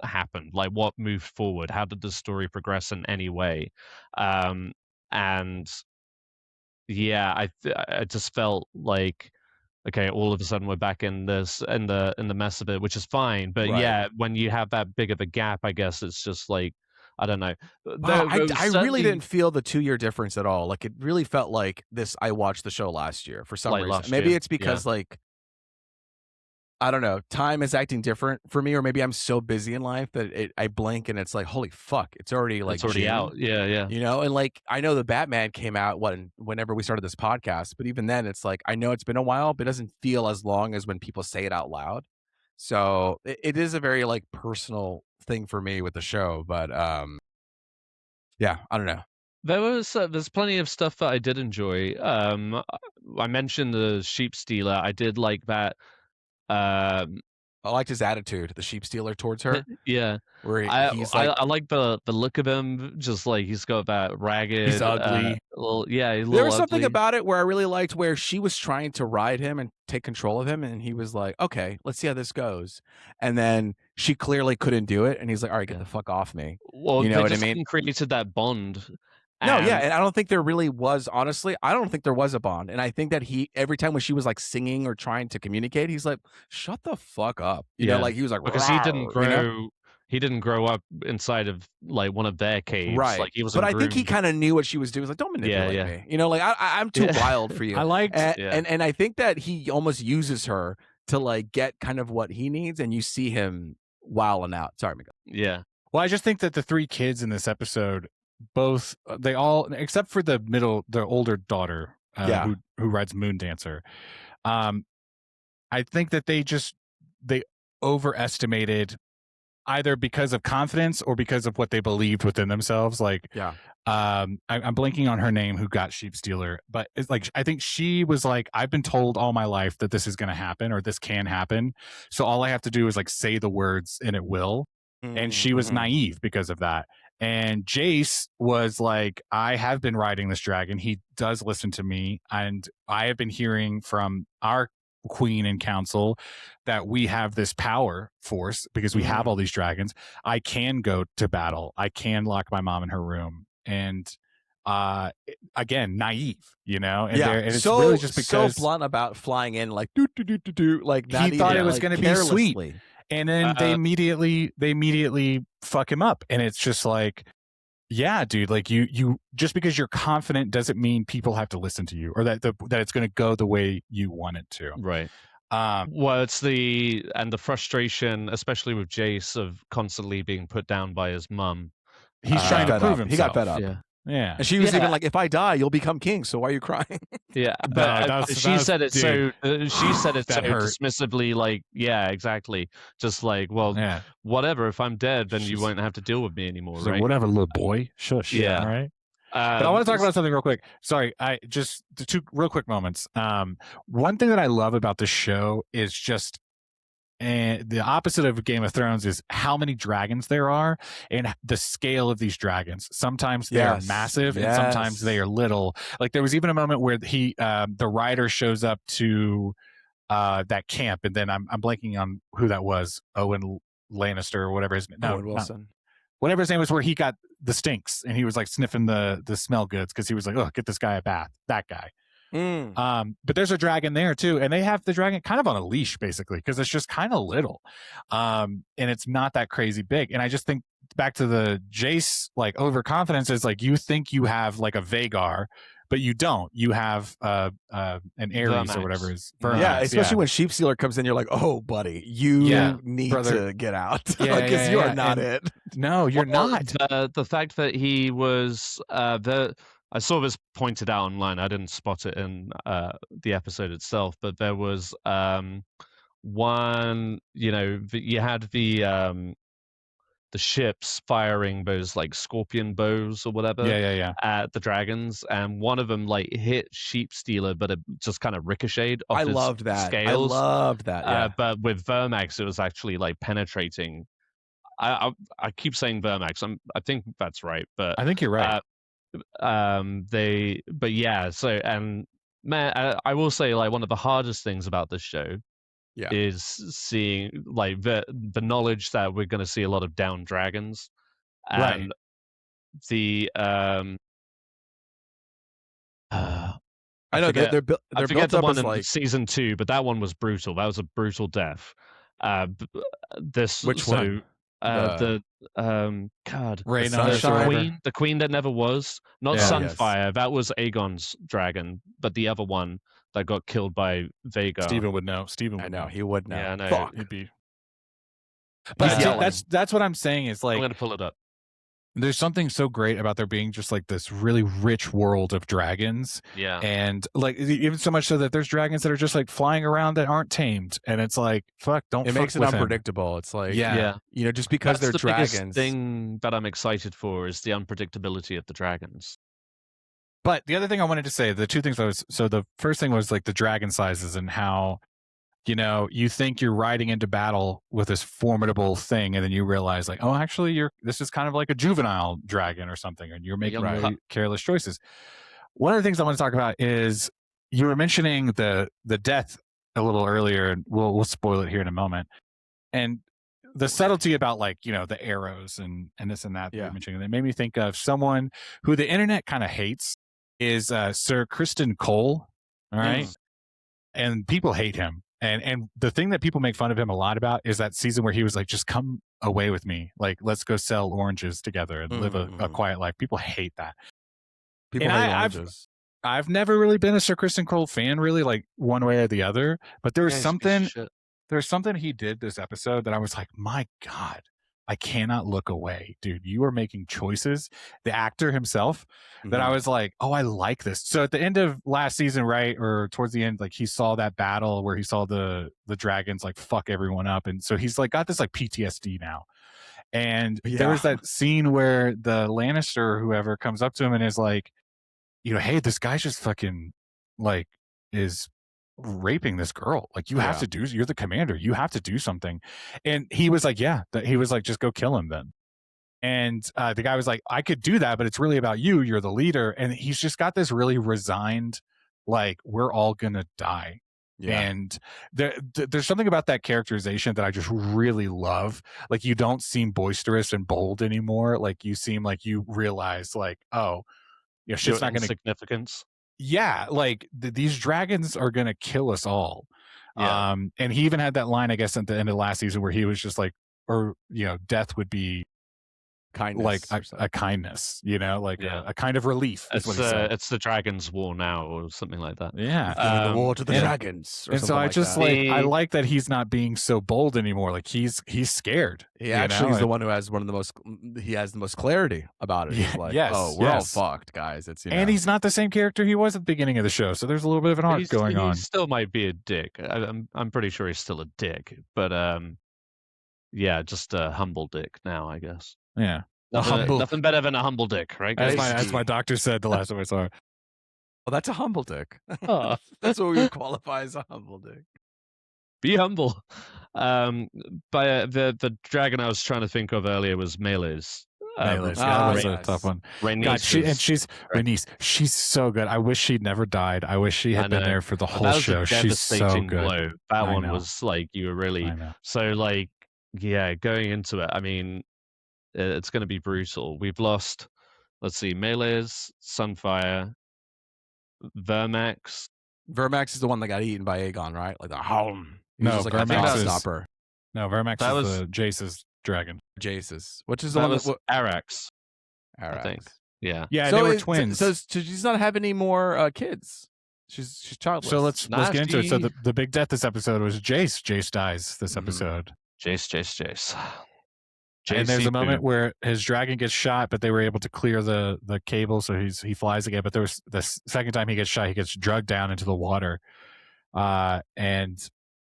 happened? Like, what moved forward? How did the story progress in any way? And I just felt like, okay, all of a sudden we're back in this in the mess of it, which is fine. But when you have that big of a gap, I guess it's just like, I don't know. Wow, I really didn't feel the 2-year difference at all. Like it really felt like this. I watched the show last year for some reason. Maybe it's because like, I don't know, time is acting different for me, or maybe I'm so busy in life that I blink and it's like, holy fuck, it's already like June. Out. Yeah. And like I know the Batman came out whenever we started this podcast, but even then it's like I know it's been a while, but it doesn't feel as long as when people say it out loud. So it is a very like personal thing for me with the show, but I don't know. There's plenty of stuff that I did enjoy. I mentioned the sheep stealer. I did like that. I liked his attitude, the sheep stealer towards her. Yeah, where he's like, I like the look of him, just like he's got that ragged. He's ugly. There was something about it where I really liked where she was trying to ride him and take control of him, and he was like, "Okay, let's see how this goes." And then she clearly couldn't do it, and he's like, "All right, get the fuck off me." Well, you know what I mean? mean? Created that bond. No, and I don't think there really was, honestly. I don't think there was a bond. And I think that every time when she was like singing or trying to communicate, he's like, shut the fuck up. You know, like he was like, because he didn't grow. He didn't grow up inside of like one of their caves. Right. Like he was. But I think he kind of knew what she was doing. He was like, don't manipulate me. You know, like I'm too wild for you. I liked and I think that he almost uses her to like get kind of what he needs, and you see him wilding out. Sorry, Miguel. Yeah. Well, I just think that the 3 kids in this episode, both they all except for the older daughter who rides Moon Dancer, I think that they overestimated either because of confidence or because of what they believed within themselves. Like, I'm blanking on her name, who got Sheep Stealer, but it's like, I think she was like, I've been told all my life that this is going to happen, or this can happen. So all I have to do is like say the words and it will. And she was naive because of that. And Jace was like, I have been riding this dragon. He does listen to me. And I have been hearing from our queen and council that we have this power force because we have all these dragons. I can go to battle. I can lock my mom in her room. And again, naive, you know? And and it's really just because so blunt about flying in, like like he thought it was going to be sweet. And then they immediately fuck him up. And it's just like, yeah, dude, like you just because you're confident doesn't mean people have to listen to you, or that it's going to go the way you want it to. Right. Well, it's the frustration, especially with Jace, of constantly being put down by his mum. He's trying to prove himself. He got fed up. Yeah. And she was even like, if I die, you'll become king. So why are you crying? Yeah. But she said it so dismissively, like, yeah, exactly. Just like, well, whatever. If I'm dead, then you won't have to deal with me anymore, right? Like, whatever, little boy. Shush. Yeah. All right. But I want to talk about something real quick. Sorry, just the 2 real quick moments. One thing that I love about this show is just, and the opposite of Game of Thrones is how many dragons there are and the scale of these dragons. Sometimes they are massive and sometimes they are little. Like there was even a moment where the rider shows up to that camp, and then I'm blanking on who that was. Owen Lannister or whatever his name. No, Owen Wilson. Whatever his name was, where he got the stinks and he was like sniffing the smell goods because he was like, oh, get this guy a bath. That guy. But there's a dragon there too, and they have the dragon kind of on a leash basically because it's just kind of little, and it's not that crazy big. And I just think back to the Jace, like, overconfidence is like, you think you have like a Vagar, but you don't. You have an Ares Vermax. or whatever is Vermax. Yeah, especially when Sheep Stealer comes in, you're like, oh buddy, you need to get out because you are not it. No, you're not. The fact that he was I saw this pointed out online. I didn't spot it in the episode itself, but there was one, you had the ships firing those like scorpion bows or whatever at the dragons, and one of them like hit Sheep Stealer, but it just kind of ricocheted off his scales. I loved that. But with Vermax, it was actually like penetrating. I keep saying Vermax. I think that's right, but I think you're right. So man, I will say, like, one of the hardest things about this show is seeing like the knowledge that we're going to see a lot of down dragons, and the I know they're built the up one as in like season 2, but that one was brutal. That was a brutal death. Which one? The queen that never was, not Sunfire. That was Aegon's dragon, but the other one that got killed by Vagar. Steven would know. I know he would know. Yeah, I know. Fuck. He'd be. But that's what I'm saying is like, I'm gonna pull it up. There's something so great about there being just like this really rich world of dragons. Yeah. And like, even so much so that there's dragons that are just like flying around that aren't tamed. And it's like, fuck, don't fuck makes it with unpredictable. It's like, just because That's they're dragons. The biggest thing that I'm excited for is the unpredictability of the dragons. But the other thing I wanted to say, the 2 things the first thing was like the dragon sizes and how, you think you're riding into battle with this formidable thing, and then you realize like, oh, actually this is kind of like a juvenile dragon or something, and you're making really careless choices. One of the things I want to talk about is you were mentioning the death a little earlier, and we'll spoil it here in a moment. And the subtlety about like, the arrows and this and that you're mentioning, it made me think of someone who the internet kind of hates is Sir Criston Cole. All right. And people hate him. And the thing that people make fun of him a lot about is that season where he was like, just come away with me. Like, let's go sell oranges together and live a quiet life. People hate that. People hate oranges. I've never really been a Sir Criston Cole fan, really, like one way or the other. But there was something he did this episode that I was like, my God, I cannot look away, dude. You are making choices. The actor himself, that I was like, oh, I like this. So at the end of last season, right, or towards the end, like he saw that battle where he saw the dragons like fuck everyone up, and so he's like got this like PTSD now. And there was that scene where the Lannister or whoever comes up to him and is like, hey, this guy's just fucking like is raping this girl. Like, you have to do, you're the commander. You have to do something. And he was like, he was like, just go kill him then. And the guy was like, I could do that, but it's really about you. You're the leader. And he's just got this really resigned, like, we're all going to die. Yeah. And there's something about that characterization that I just really love. Like, you don't seem boisterous and bold anymore. Like, you seem like you realize, like, oh, shit's not going to significance. Yeah, like these dragons are going to kill us all. Yeah. And he even had that line, I guess, at the end of last season where he was just like, or death would be kindness, like a kindness, like a kind of relief. It's the Dragon's War now, or something like that. Yeah, the war to the dragons. And so I just I like that he's not being so bold anymore. Like he's scared. He actually is the one who has he has the most clarity about it. He's like, we're all fucked, guys. It's and he's not the same character he was at the beginning of the show. So there's a little bit of an arc going on. He still might be a dick. I'm pretty sure he's still a dick, but just a humble dick now, I guess. Yeah. Nothing better than a humble dick, right? As my doctor said the last time I saw her. Well, that's a humble dick. That's what we would qualify as a humble dick. Be humble. But the dragon I was trying to think of earlier was Meleys. That was a tough one. Rhaenys, she's so good. I wish she'd never died. I wish she had been there for the whole show. She's so good. Blow. That one was like, you were really so like, going into it. I mean, it's going to be brutal. We've lost, let's see, Meleys, Sunfire, Vermax. Vermax is the one that got eaten by Aegon, right? Like the No, like Vermax is stopper. No, Vermax is the Jace's dragon. Jace's, which is the one that Arax. I think. Yeah. Yeah, so they were twins. So she's not having any more kids. She's childless. So let's get into it. So the big death this episode was Jace. Jace dies this episode. Jace. And there's a moment where his dragon gets shot, but they were able to clear the cable, so he flies again. But there was the second time he gets shot, he gets drugged down into the water, and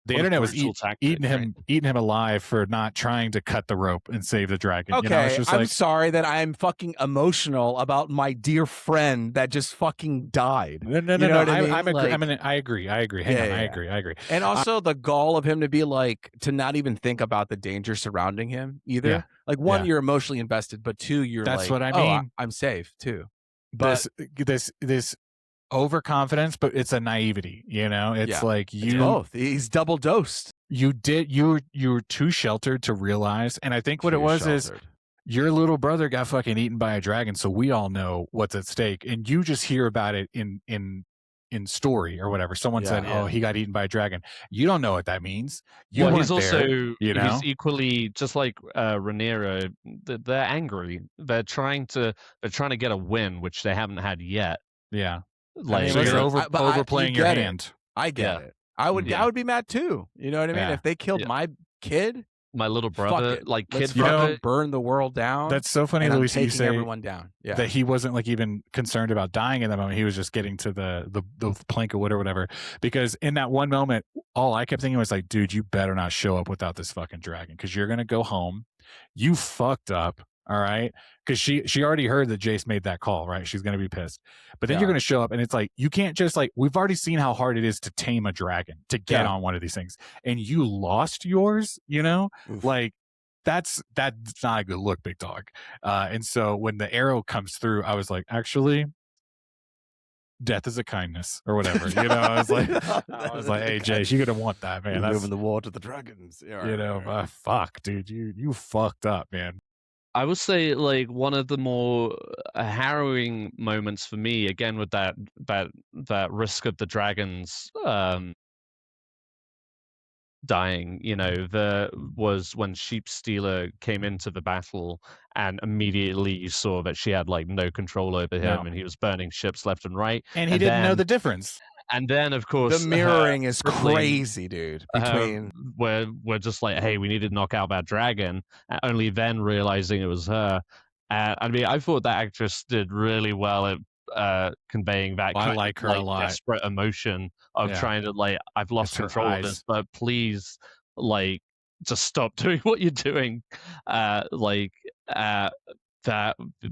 the internet was eating him alive for not trying to cut the rope and save the dragon. Okay, I'm sorry that I'm fucking emotional about my dear friend that just fucking died. No. I agree. I agree. And also the gall of him to be like, to not even think about the danger surrounding him either. Yeah. Like one, you're emotionally invested, but two, you're that's like, what I mean. I'm safe too. But this overconfidence, but it's a naivety, it's like it's both. He's double dosed. You were too sheltered to realize, and I think what it was is your little brother got fucking eaten by a dragon, so we all know what's at stake, and you just hear about it in story or whatever. Someone said, "Oh, he got eaten by a dragon." You don't know what that means. He's also he's equally just like Rhaenyra. They're angry. They're trying to get a win, which they haven't had yet. Yeah. Like, so you're overplaying your hand. I get it. I would be mad too. You know what I mean? If they killed my kid, my little brother, like let's kid brother, burn the world down. That's so funny, Luis. You say everyone down. Yeah. That he wasn't like even concerned about dying in that moment. He was just getting to the plank of wood or whatever. Because in that one moment, all I kept thinking was like, dude, you better not show up without this fucking dragon, because you're gonna go home. You fucked up. All right, because she already heard that Jace made that call, right? She's gonna be pissed, but then you're gonna show up, and it's like you can't just like, we've already seen how hard it is to tame a dragon, to get on one of these things, and you lost yours. Like that's not a good look, big dog. And so when the arrow comes through, I was like, actually, death is a kindness or whatever. I was like, hey, Jace, you're gonna want that, man. That's moving the war to the dragons. Fuck, dude, you fucked up, man. I would say like one of the more harrowing moments for me, again with that risk of the dragons dying, was when Sheep Stealer came into the battle, and immediately you saw that she had like no control over him, and he was burning ships left and right, and he didn't know the difference. And then, of course, the mirroring is crazy, dude. Between we're just like, hey, we need to knock out that dragon. And only then realizing it was her. I mean, I thought that actress did really well at conveying that I like her a lot. Desperate emotion of trying to like, I've lost control of this, but please, like, just stop doing what you're doing. Like that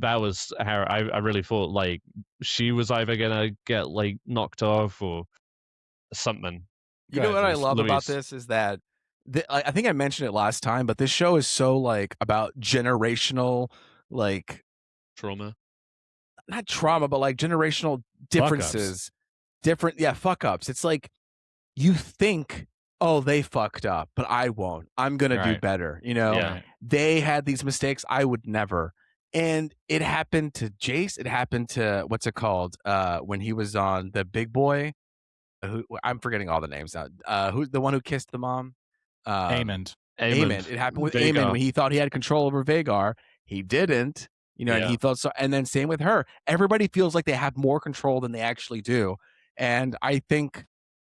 was how I really thought like she was either gonna get like knocked off or something. You know what I love about Luis. this is that I think I mentioned it last time, but this show is so like about generational, like Trauma. not trauma, but like generational differences, fuck ups. It's like you think, oh, they fucked up, but I won't. I'm gonna do better. You know, Yeah. they had these mistakes. I would never. And it happened to Jace. It happened to what's it called? When he was on the Big Boy. Who I'm forgetting all the names now. Who's the one who kissed the mom? Aemond. Aemond. It happened with Vhagar. Aemond when he thought he had control over Vhagar. He didn't. You know, and he thought so. And then same with her. Everybody feels like they have more control than they actually do. And I think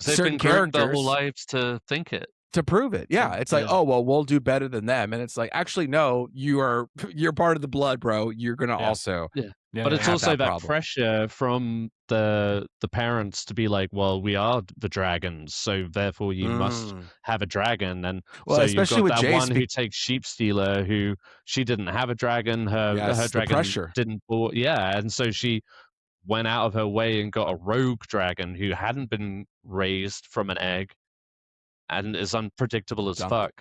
they've certain been groomed their characters whole lives to think it. To prove it. Yeah. It's like, oh, well, we'll do better than them. And it's like, actually, no, you're part of the blood, bro. You're gonna also but it's also that problem. pressure from the parents to be like, well, we are the dragons, so therefore you must have a dragon. And well, so especially you've got with that Jace, one who takes Sheep Stealer, who she didn't have a dragon, her dragon didn't and so she went out of her way and got a rogue dragon who hadn't been raised from an egg and is unpredictable as fuck.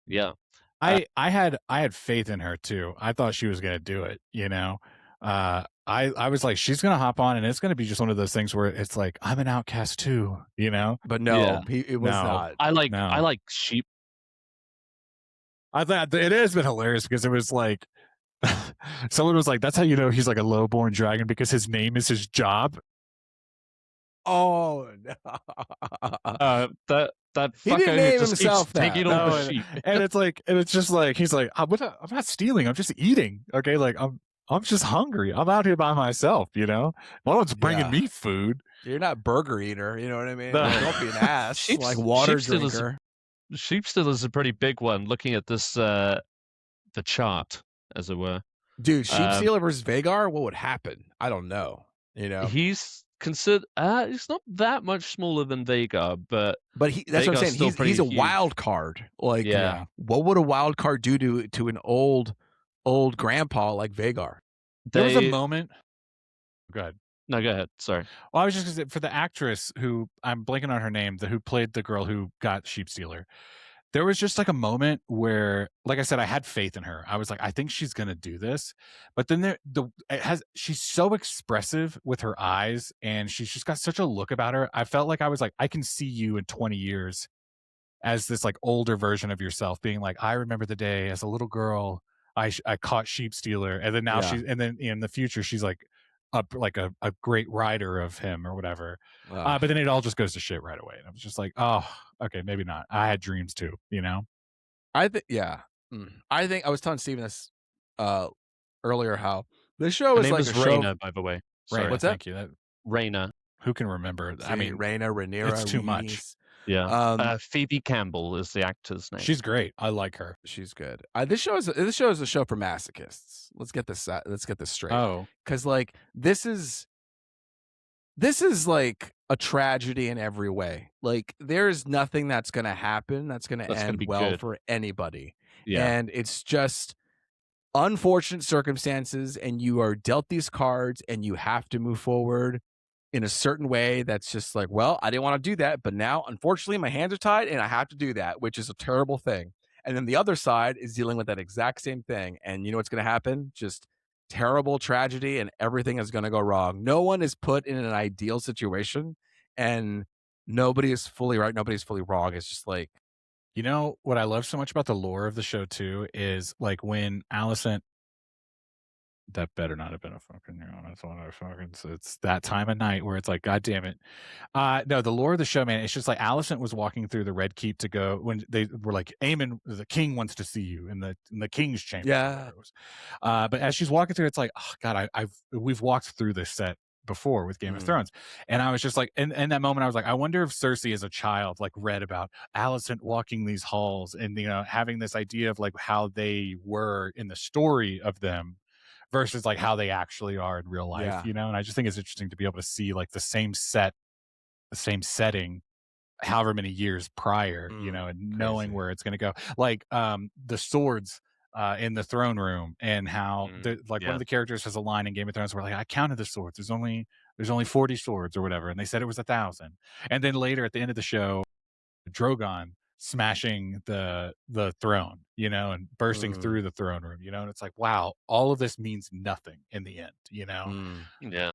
Yeah. I had faith in her too. I thought she was gonna do it, you know. I was like, she's gonna hop on and it's gonna be just one of those things where it's like, I'm an outcast too, you know. But no, it was not. I like Sheep. I thought it has been hilarious because it was like someone was like, that's how you know he's like a low-born dragon because his name is his job. Oh no. That he fucker didn't name who just himself keeps taking all the sheep. And it's just like he's like, I'm not stealing, I'm just eating. Okay, like I'm just hungry. I'm out here by myself, you know. No one's bringing me food. You're not burger eater, you know what I mean? Like, don't be an ass. Like water drinker. Sheep Stealer is a pretty big one. Looking at this, the chart, as it were. Dude, Sheep Stealer versus Vhagar, what would happen? I don't know. You know, he's considered. He's not that much smaller than Vhagar, but that's what I'm saying. He's a wild card. Like, what would a wild card do to an old grandpa like Vhagar? There was a moment. Go ahead. No, go ahead. Sorry. Well, I was just gonna say, for the actress who I'm blanking on her name, who played the girl who got Sheep Stealer. There was just like a moment where, like I said, I had faith in her. I was like, I think she's gonna do this. But then she's so expressive with her eyes, and she's just got such a look about her. I felt like I was like, I can see you in 20 years as this like older version of yourself, being like, I remember the day as a little girl I caught Sheep Stealer, and then now and then in the future she's like a great rider of him or whatever. But then it all just goes to shit right away. And I was just like, oh, okay, maybe not. I had dreams too, you know? I think I was telling Steven this earlier how this show is like a Raina, show. By the way. Sorry, what's that? Thank you. Raina. Who can remember? I mean, Rhaenyra. It's too much. Yeah. Phoebe Campbell is the actor's name. She's great. I like her. She's good. This show is a show for masochists. Let's get this straight. Oh, because like this is like a tragedy in every way. Like there is nothing that's going to happen that's going to end well for anybody. Yeah. And it's just unfortunate circumstances, and you are dealt these cards, and you have to move forward in a certain way that's just like, well, I didn't want to do that, but now unfortunately my hands are tied and I have to do that, which is a terrible thing. And then the other side is dealing with that exact same thing, and you know what's going to happen? Just terrible tragedy, and everything is going to go wrong. No one is put in an ideal situation, and nobody is fully right, nobody's fully wrong. It's just like, you know what I love so much about the lore of the show too is like when Alicent, that better not have been a fucking, you know, that's one of fucking, so it's that time of night where it's like, God damn it. No, the lore of the show, man, it's just like Alicent was walking through the Red Keep to go when they were like, Aemon, the king wants to see you in the king's chamber. Yeah. But as she's walking through, it's like, oh God, we've walked through this set before with Game of Thrones. And I was just like, in that moment, I was like, I wonder if Cersei as a child, like read about Alicent walking these halls and, you know, having this idea of like how they were in the story of them versus like how they actually are in real life, you know? And I just think it's interesting to be able to see like the same set, the same setting however many years prior, and knowing crazy. where it's going to go. Like the swords in the throne room, and how one of the characters has a line in Game of Thrones where like, I counted the swords. There's only 40 swords or whatever, and they said it was 1,000. And then later at the end of the show, Drogon smashing the throne, and bursting through the throne room, and it's like, wow, all of this means nothing in the end, Yeah.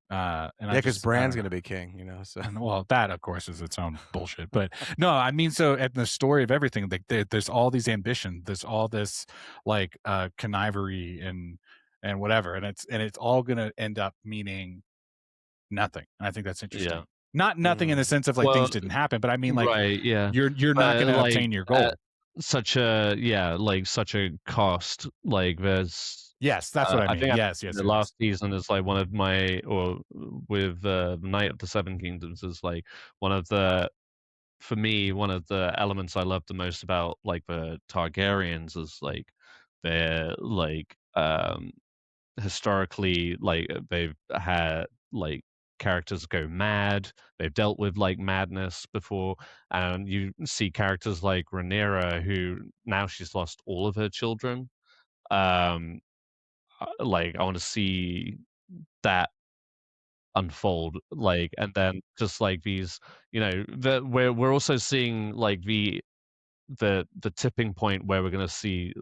And because Bran's gonna be king, so and, well, that of course is its own bullshit, but no, I mean, so at the story of everything, like there's all these ambitions, there's all this like connivery and whatever, and it's all gonna end up meaning nothing. And I think that's interesting. Yeah. Not nothing in the sense of like things didn't happen, but I mean, like, right, yeah, you're not going to obtain your goal. Such a cost. Like there's yes, that's what I mean. Yes. The last season is like one of my, or with Night of the Seven Kingdoms is like one of the, for me, one of the elements I love the most about like the Targaryens is like they're like historically, like they've had like characters go mad. They've dealt with like madness before, and you see characters like Rhaenyra, who now she's lost all of her children. Like I want to see that unfold, like, and then just like these, we're also seeing like the tipping point where we're going to see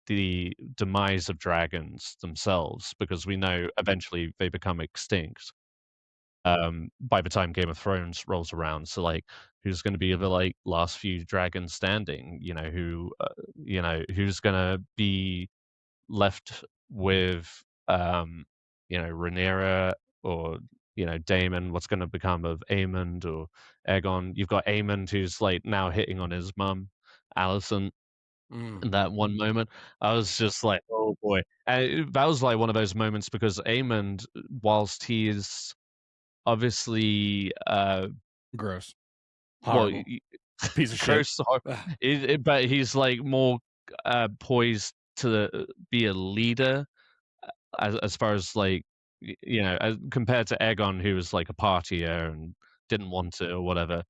the demise of dragons themselves, because we know eventually they become extinct by the time Game of Thrones rolls around. So like, who's going to be the like last few dragons standing? Who's going to be left with Rhaenyra, or Daemon? What's going to become of Aemond or Aegon? You've got Aemond, who's like now hitting on his mum, Alicent. In that one moment, I was just like, oh boy. And that was like one of those moments, because Aemond, whilst he is obviously gross, horrible, piece of gross, shit, but he's like more poised to be a leader, as far as like, as compared to Aegon, who was like a partier and didn't want it or whatever.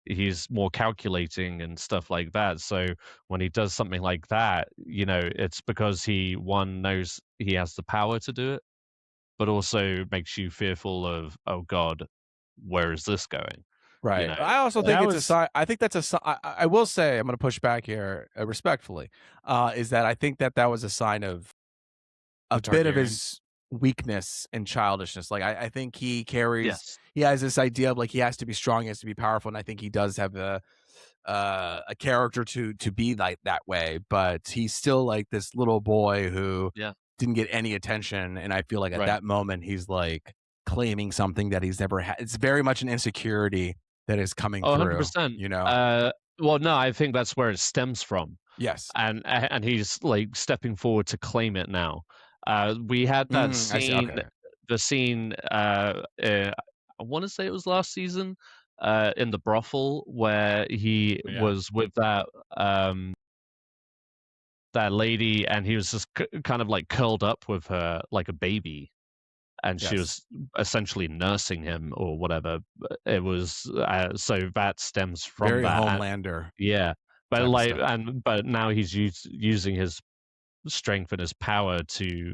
He's more calculating and stuff like that. So when he does something like that, it's because he, one, knows he has the power to do it, but also makes you fearful of, oh God, where is this going? Right. I also think it's a sign. I think that's a sign. I will say, I'm going to push back here respectfully, is that I think that was a sign of a bit of his weakness and childishness. Like I think he carries, he has this idea of like he has to be strong, he has to be powerful, and I think he does have a character to be like that way. But he's still like this little boy who didn't get any attention, and I feel like at that moment he's like claiming something that he's never had. It's very much an insecurity that is coming through. 100%. Well, no, I think that's where it stems from. Yes, and he's like stepping forward to claim it now. We had that scene, the scene. I want to say it was last season, in the brothel, where he was with that lady, and he was just kind of like curled up with her like a baby, and she was essentially nursing him or whatever. It was so that stems from very that. Homelander. But like, but now he's using his strength and his power to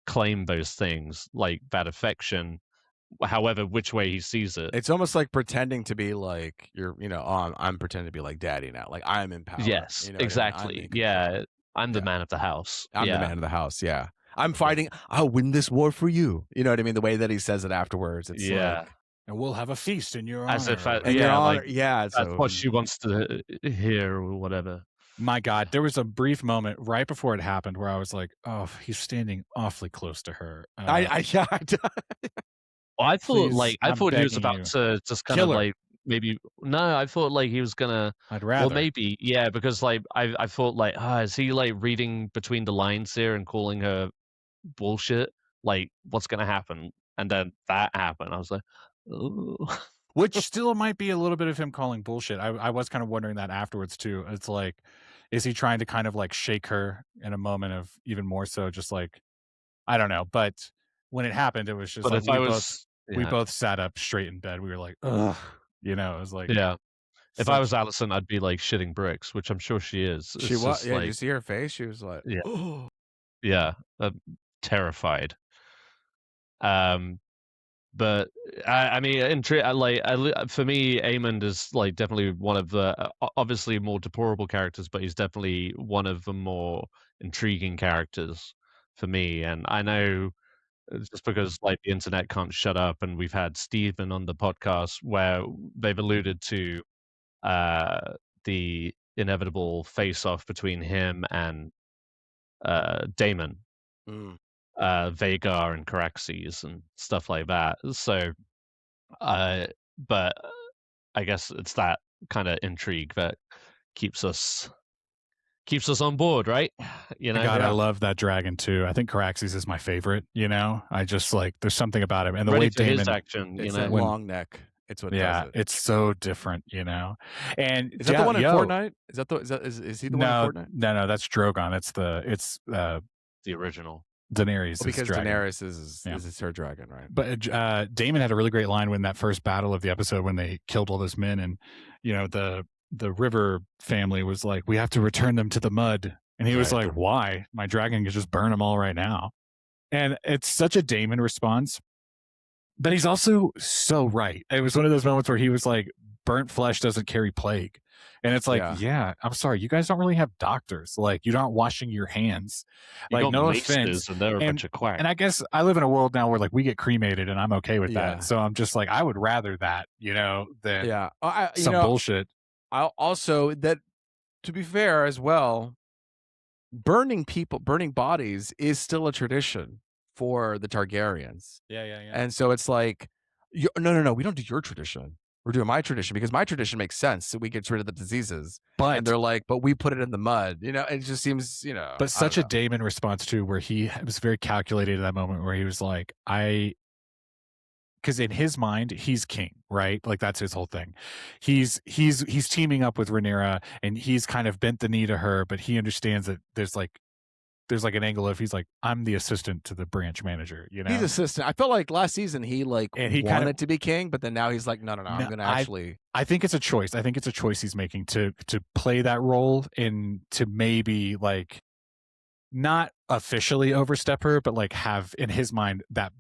claim those things, like that affection, however which way he sees it. It's almost like pretending to be like I'm pretending to be like daddy now, like I'm in power. Yes, exactly. I'm the man of the house. I'm the man of the house. I'm fighting. I'll win this war for you. You know what I mean? The way that he says it afterwards, it's like, and we'll have a feast in your honor. As if, like, that's what she wants to hear or whatever. My God, there was a brief moment right before it happened where I was like, "Oh, he's standing awfully close to her." I thought he was about to just kind of like maybe I thought like he was gonna. I'd rather. Well, maybe because like I thought like, is he like reading between the lines here and calling her bullshit? Like, what's gonna happen? And then that happened. I was like, ooh. Which still might be a little bit of him calling bullshit. I was kind of wondering that afterwards too. It's like, is he trying to kind of like shake her in a moment of even more so just like, I don't know. But when it happened, it was just but like, we both sat up straight in bed. We were like, ugh, you know, it was like, yeah. If I was Allison, I'd be like shitting bricks, which I'm sure she is. She was. Yeah, like, did you see her face? She was like, yeah, oh. yeah, terrified. But I mean, for me, Aemond is like definitely one of the obviously more deplorable characters, but he's definitely one of the more intriguing characters for me. And I know just because like the internet can't shut up, and we've had Stephen on the podcast where they've alluded to the inevitable face-off between him and Daemon, Vagar and Caraxes and stuff like that. So, but I guess it's that kind of intrigue that keeps us on board, right? You know. God, I love that dragon too. I think Caraxes is my favorite. You know, I just like there's something about him and the Ready way for his Daemon action. It's You know, that long neck. It's what does it. It's so different. You know, and is that the one in Fortnite? Is that is he the one in Fortnite? No, that's Drogon. It's the original. Daenerys, because dragon. Daenerys is her dragon, right? But Daemon had a really great line when that first battle of the episode when they killed all those men, and you know the River family was like, "We have to return them to the mud," and he was like, "Why? My dragon could just burn them all right now." And it's such a Daemon response, but he's also so right. It was one of those moments where he was like, "Burnt flesh doesn't carry plague." And it's like, yeah, I'm sorry, you guys don't really have doctors. Like, you're not washing your hands. You like, no offense. And they're a bunch of quacks. And I guess I live in a world now where like we get cremated, and I'm okay with that. So I'm just like, I would rather that, you know, than some bullshit. I also that, to be fair as well, burning bodies is still a tradition for the Targaryens. Yeah. And so it's like, no, we don't do your tradition. We're doing my tradition because my tradition makes sense. So we get rid of the diseases. And they're like, but we put it in the mud. You know, it just seems, you know. But such a Daemon response too, where he was very calculated in that moment where he was like, because in his mind, he's king, right? Like that's his whole thing. He's teaming up with Rhaenyra, and he's kind of bent the knee to her, but he understands that there's like an angle of he's like, I'm the assistant to the branch manager, you know. He's assistant. I felt like last season he wanted to be king, but then now he's like, no, I'm gonna actually. I think it's a choice. I think it's a choice he's making to play that role and to maybe like not officially overstep her, but like have in his mind that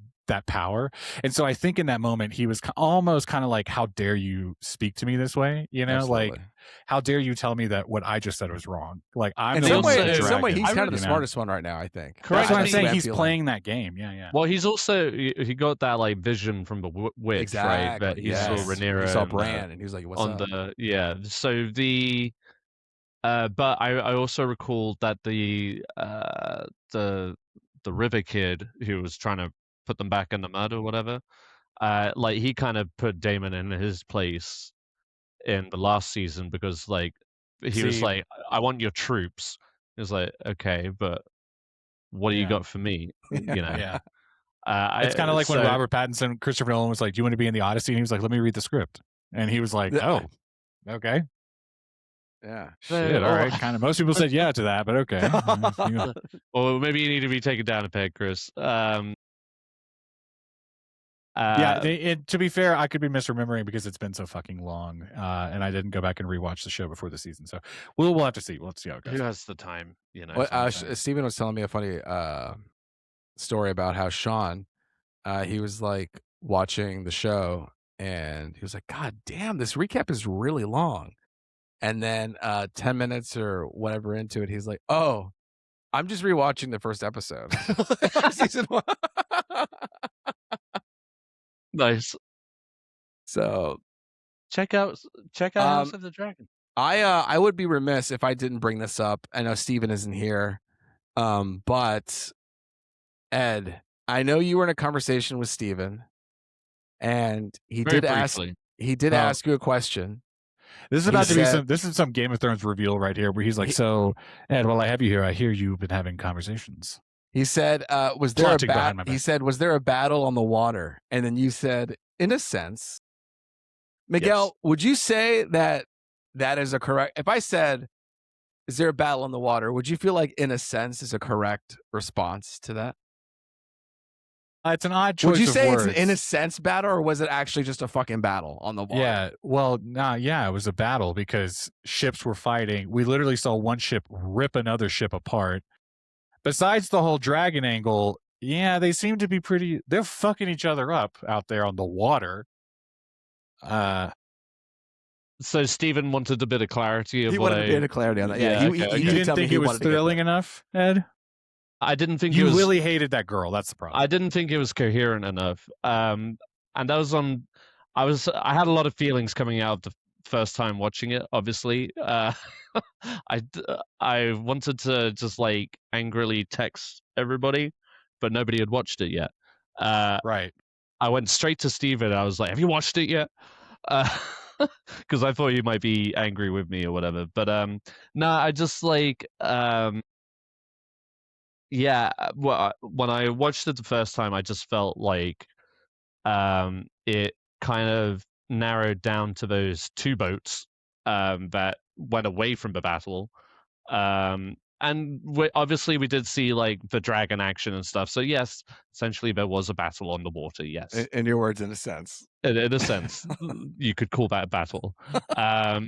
power. And so I think in that moment he was almost kind of like, how dare you speak to me this way, you know? Absolutely. Like, how dare you tell me that what I just said was wrong? Like, I'm in some way he's kind of the smartest one right now, I think. Correct. That's what I'm saying. He's playing that game. Yeah. Well, he's also he got that like vision from the witch, exactly. right? That he saw Rhaenyra, he saw Bran, and he was like, "What's up?" So the but I also recalled that the River Kid who was trying to put them back in the mud or whatever, like he kind of put Daemon in his place in the last season because like he was like, I want your troops. He was like, okay, but what do you got for me? You know. Yeah. It's kind of like when Robert Pattinson, Christopher Nolan was like, do you want to be in the Odyssey? And he was like, let me read the script. And he was like, oh, okay. Yeah. Shit, all right. Kind of. Most people said yeah to that, but okay. Or maybe you need to be taken down a peg, Chris. To be fair, I could be misremembering because it's been so fucking long, and I didn't go back and rewatch the show before the season. So we'll have to see. We'll have to see how it goes. Who has the time? You know. Steven was telling me a funny story about how Sean, he was like watching the show, and he was like, "God damn, this recap is really long." And then 10 minutes or whatever into it, he's like, "Oh, I'm just rewatching the first episode." Season 1. Nice. So check out House of the Dragon. I would be remiss if I didn't bring this up. I know Steven isn't here. But Ed, I know you were in a conversation with Steven, and he did ask you a question. This is about to be this is some Game of Thrones reveal right here where he's like, so Ed, while I have you here, I hear you've been having conversations. He said, was there a battle on the water? And then you said, in a sense. Miguel, yes. Would you say that is a correct, if I said, is there a battle on the water, would you feel like in a sense is a correct response to that? It's an odd choice. Would you say words. it's an in a sense battle, or was it actually just a fucking battle on the water? Yeah, well, it was a battle because ships were fighting. We literally saw one ship rip another ship apart. Besides the whole dragon angle, yeah, they seem to be they're fucking each other up out there on the water. So Stephen wanted a bit of clarity. He wanted a bit of clarity on that. Yeah, you didn't think it was thrilling enough, Ed? I didn't think you really hated that girl. That's the problem. I didn't think it was coherent enough. And that was on. I had a lot of feelings coming out of the first time watching it. Obviously, I wanted to just like angrily text everybody, but nobody had watched it yet. Right. I went straight to Steven. I was like, "Have you watched it yet?" Because I thought you might be angry with me or whatever. But no, I just like yeah. Well, when I watched it the first time, I just felt like it kind of narrowed down to those two boats that went away from the battle. And obviously we did see like the dragon action and stuff. So yes, essentially there was a battle on the water. Yes, in your words, in a sense. In a sense, you could call that a battle. I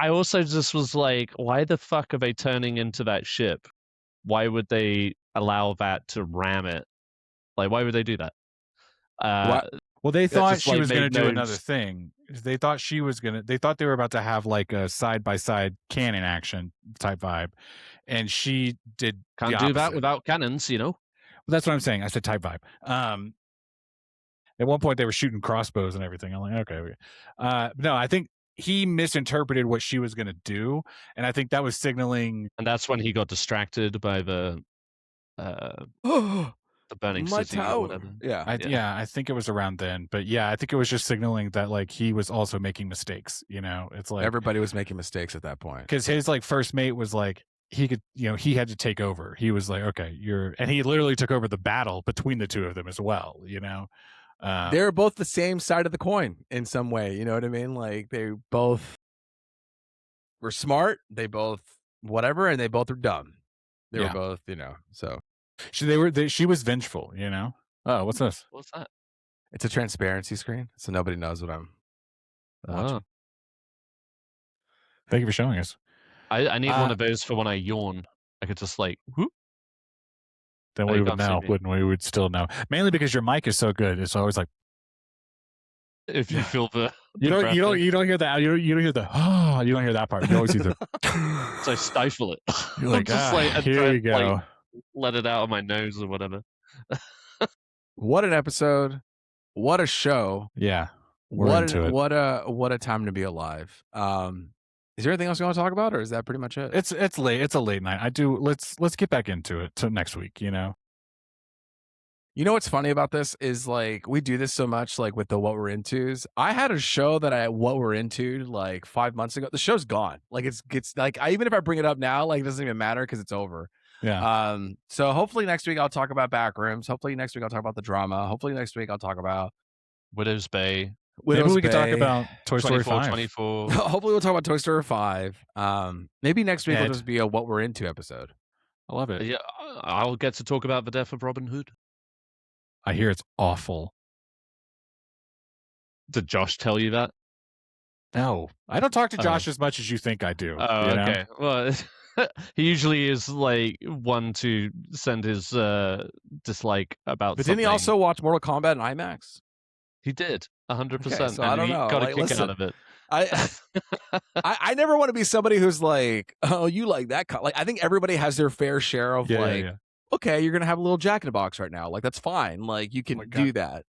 also just was like, why the fuck are they turning into that ship? Why would they allow that to ram it? Like, why would they do that? Well, they thought she was going to do another thing. They thought she was going to. They thought they were about to have like a side-by-side cannon action type vibe, and she did. Can't do that without cannons, you know. Well, that's what I'm saying. I said type vibe. At one point, they were shooting crossbows and everything. I'm like, okay. No, I think he misinterpreted what she was going to do, and I think that was signaling. And that's when he got distracted by the burning city or whatever. Yeah. I think it was around then. But yeah, I think it was just signaling that like he was also making mistakes. You know, it's like everybody was making mistakes at that point. Because his like first mate was like he could, he had to take over. He was like, okay, and he literally took over the battle between the two of them as well. They're both the same side of the coin in some way. You know what I mean? Like they both were smart. They both whatever, and they both were dumb. They were both, so. She was vengeful, Oh, what's this? What's that? It's a transparency screen, so nobody knows what I'm watching. Thank you for showing us. I need one of those for when I yawn. I could just like whoop. Then we would know, wouldn't we? We would still know. Mainly because your mic is so good. It's always like if you feel the you don't hear that you don't hear the you don't hear that part. You always hear the so I stifle it. You're like, here we go. Like, let it out of my nose or whatever. What an episode! What a show! Yeah, what a time to be alive. Is there anything else you want to talk about, or is that pretty much it? It's late. It's a late night. Let's get back into it to next week. You know what's funny about this is like we do this so much like with the what we're into's. I had a show that what we're into like 5 months ago. The show's gone. Like it's like even if I bring it up now, like it doesn't even matter because it's over. Yeah. So hopefully next week I'll talk about Backrooms. Hopefully next week I'll talk about the drama. Hopefully next week I'll talk about Widow's Bay. Maybe we can talk about Toy Story 5. 24. Hopefully we'll talk about Toy Story 5. Maybe next week will just be a what we're into episode. I love it. Yeah, I'll get to talk about the death of Robin Hood. I hear it's awful. Did Josh tell you that? No, I don't talk to Josh as much as you think I do. Oh, okay. Well, he usually is like one to send his dislike about. But didn't he also watch Mortal Kombat in IMAX? He did 100%. Okay, so I don't know. Got a kick out of it. I never want to be somebody who's like, oh, you like that? Like, I think everybody has their fair share of okay, you're gonna have a little Jack in the Box right now. Like that's fine. Like you can do that.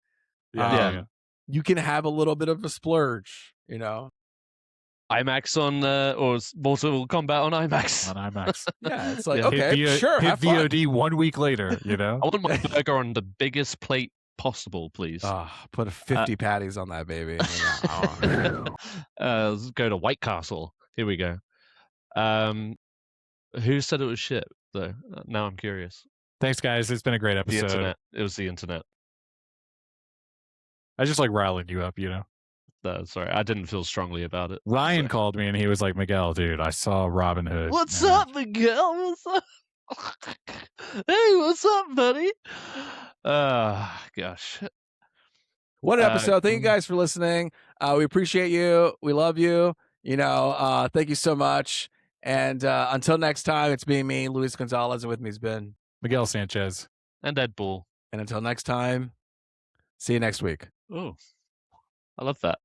Yeah. You can have a little bit of a splurge. IMAX on or Mortal Kombat on IMAX. On IMAX. Yeah, it's like okay, sure. Hit VOD 1 week later. I want my burger on the biggest plate possible, please. Put 50 patties on that baby. Let's go to White Castle. Here we go. Who said it was shit though? Now I'm curious. Thanks, guys. It's been a great episode. The internet. It was the internet. I just like riling you up, Sorry, I didn't feel strongly about it. Ryan called me and he was like, Miguel, dude, I saw Robin Hood. What's up, Miguel? What's up? Hey, what's up, buddy? Gosh. What an episode. Thank you guys for listening. We appreciate you. We love you. Thank you so much. And until next time, it's been me, Luis Gonzalez, and with me has been Miguel Sanchez and Ed Bull. And until next time, see you next week. Oh, I love that.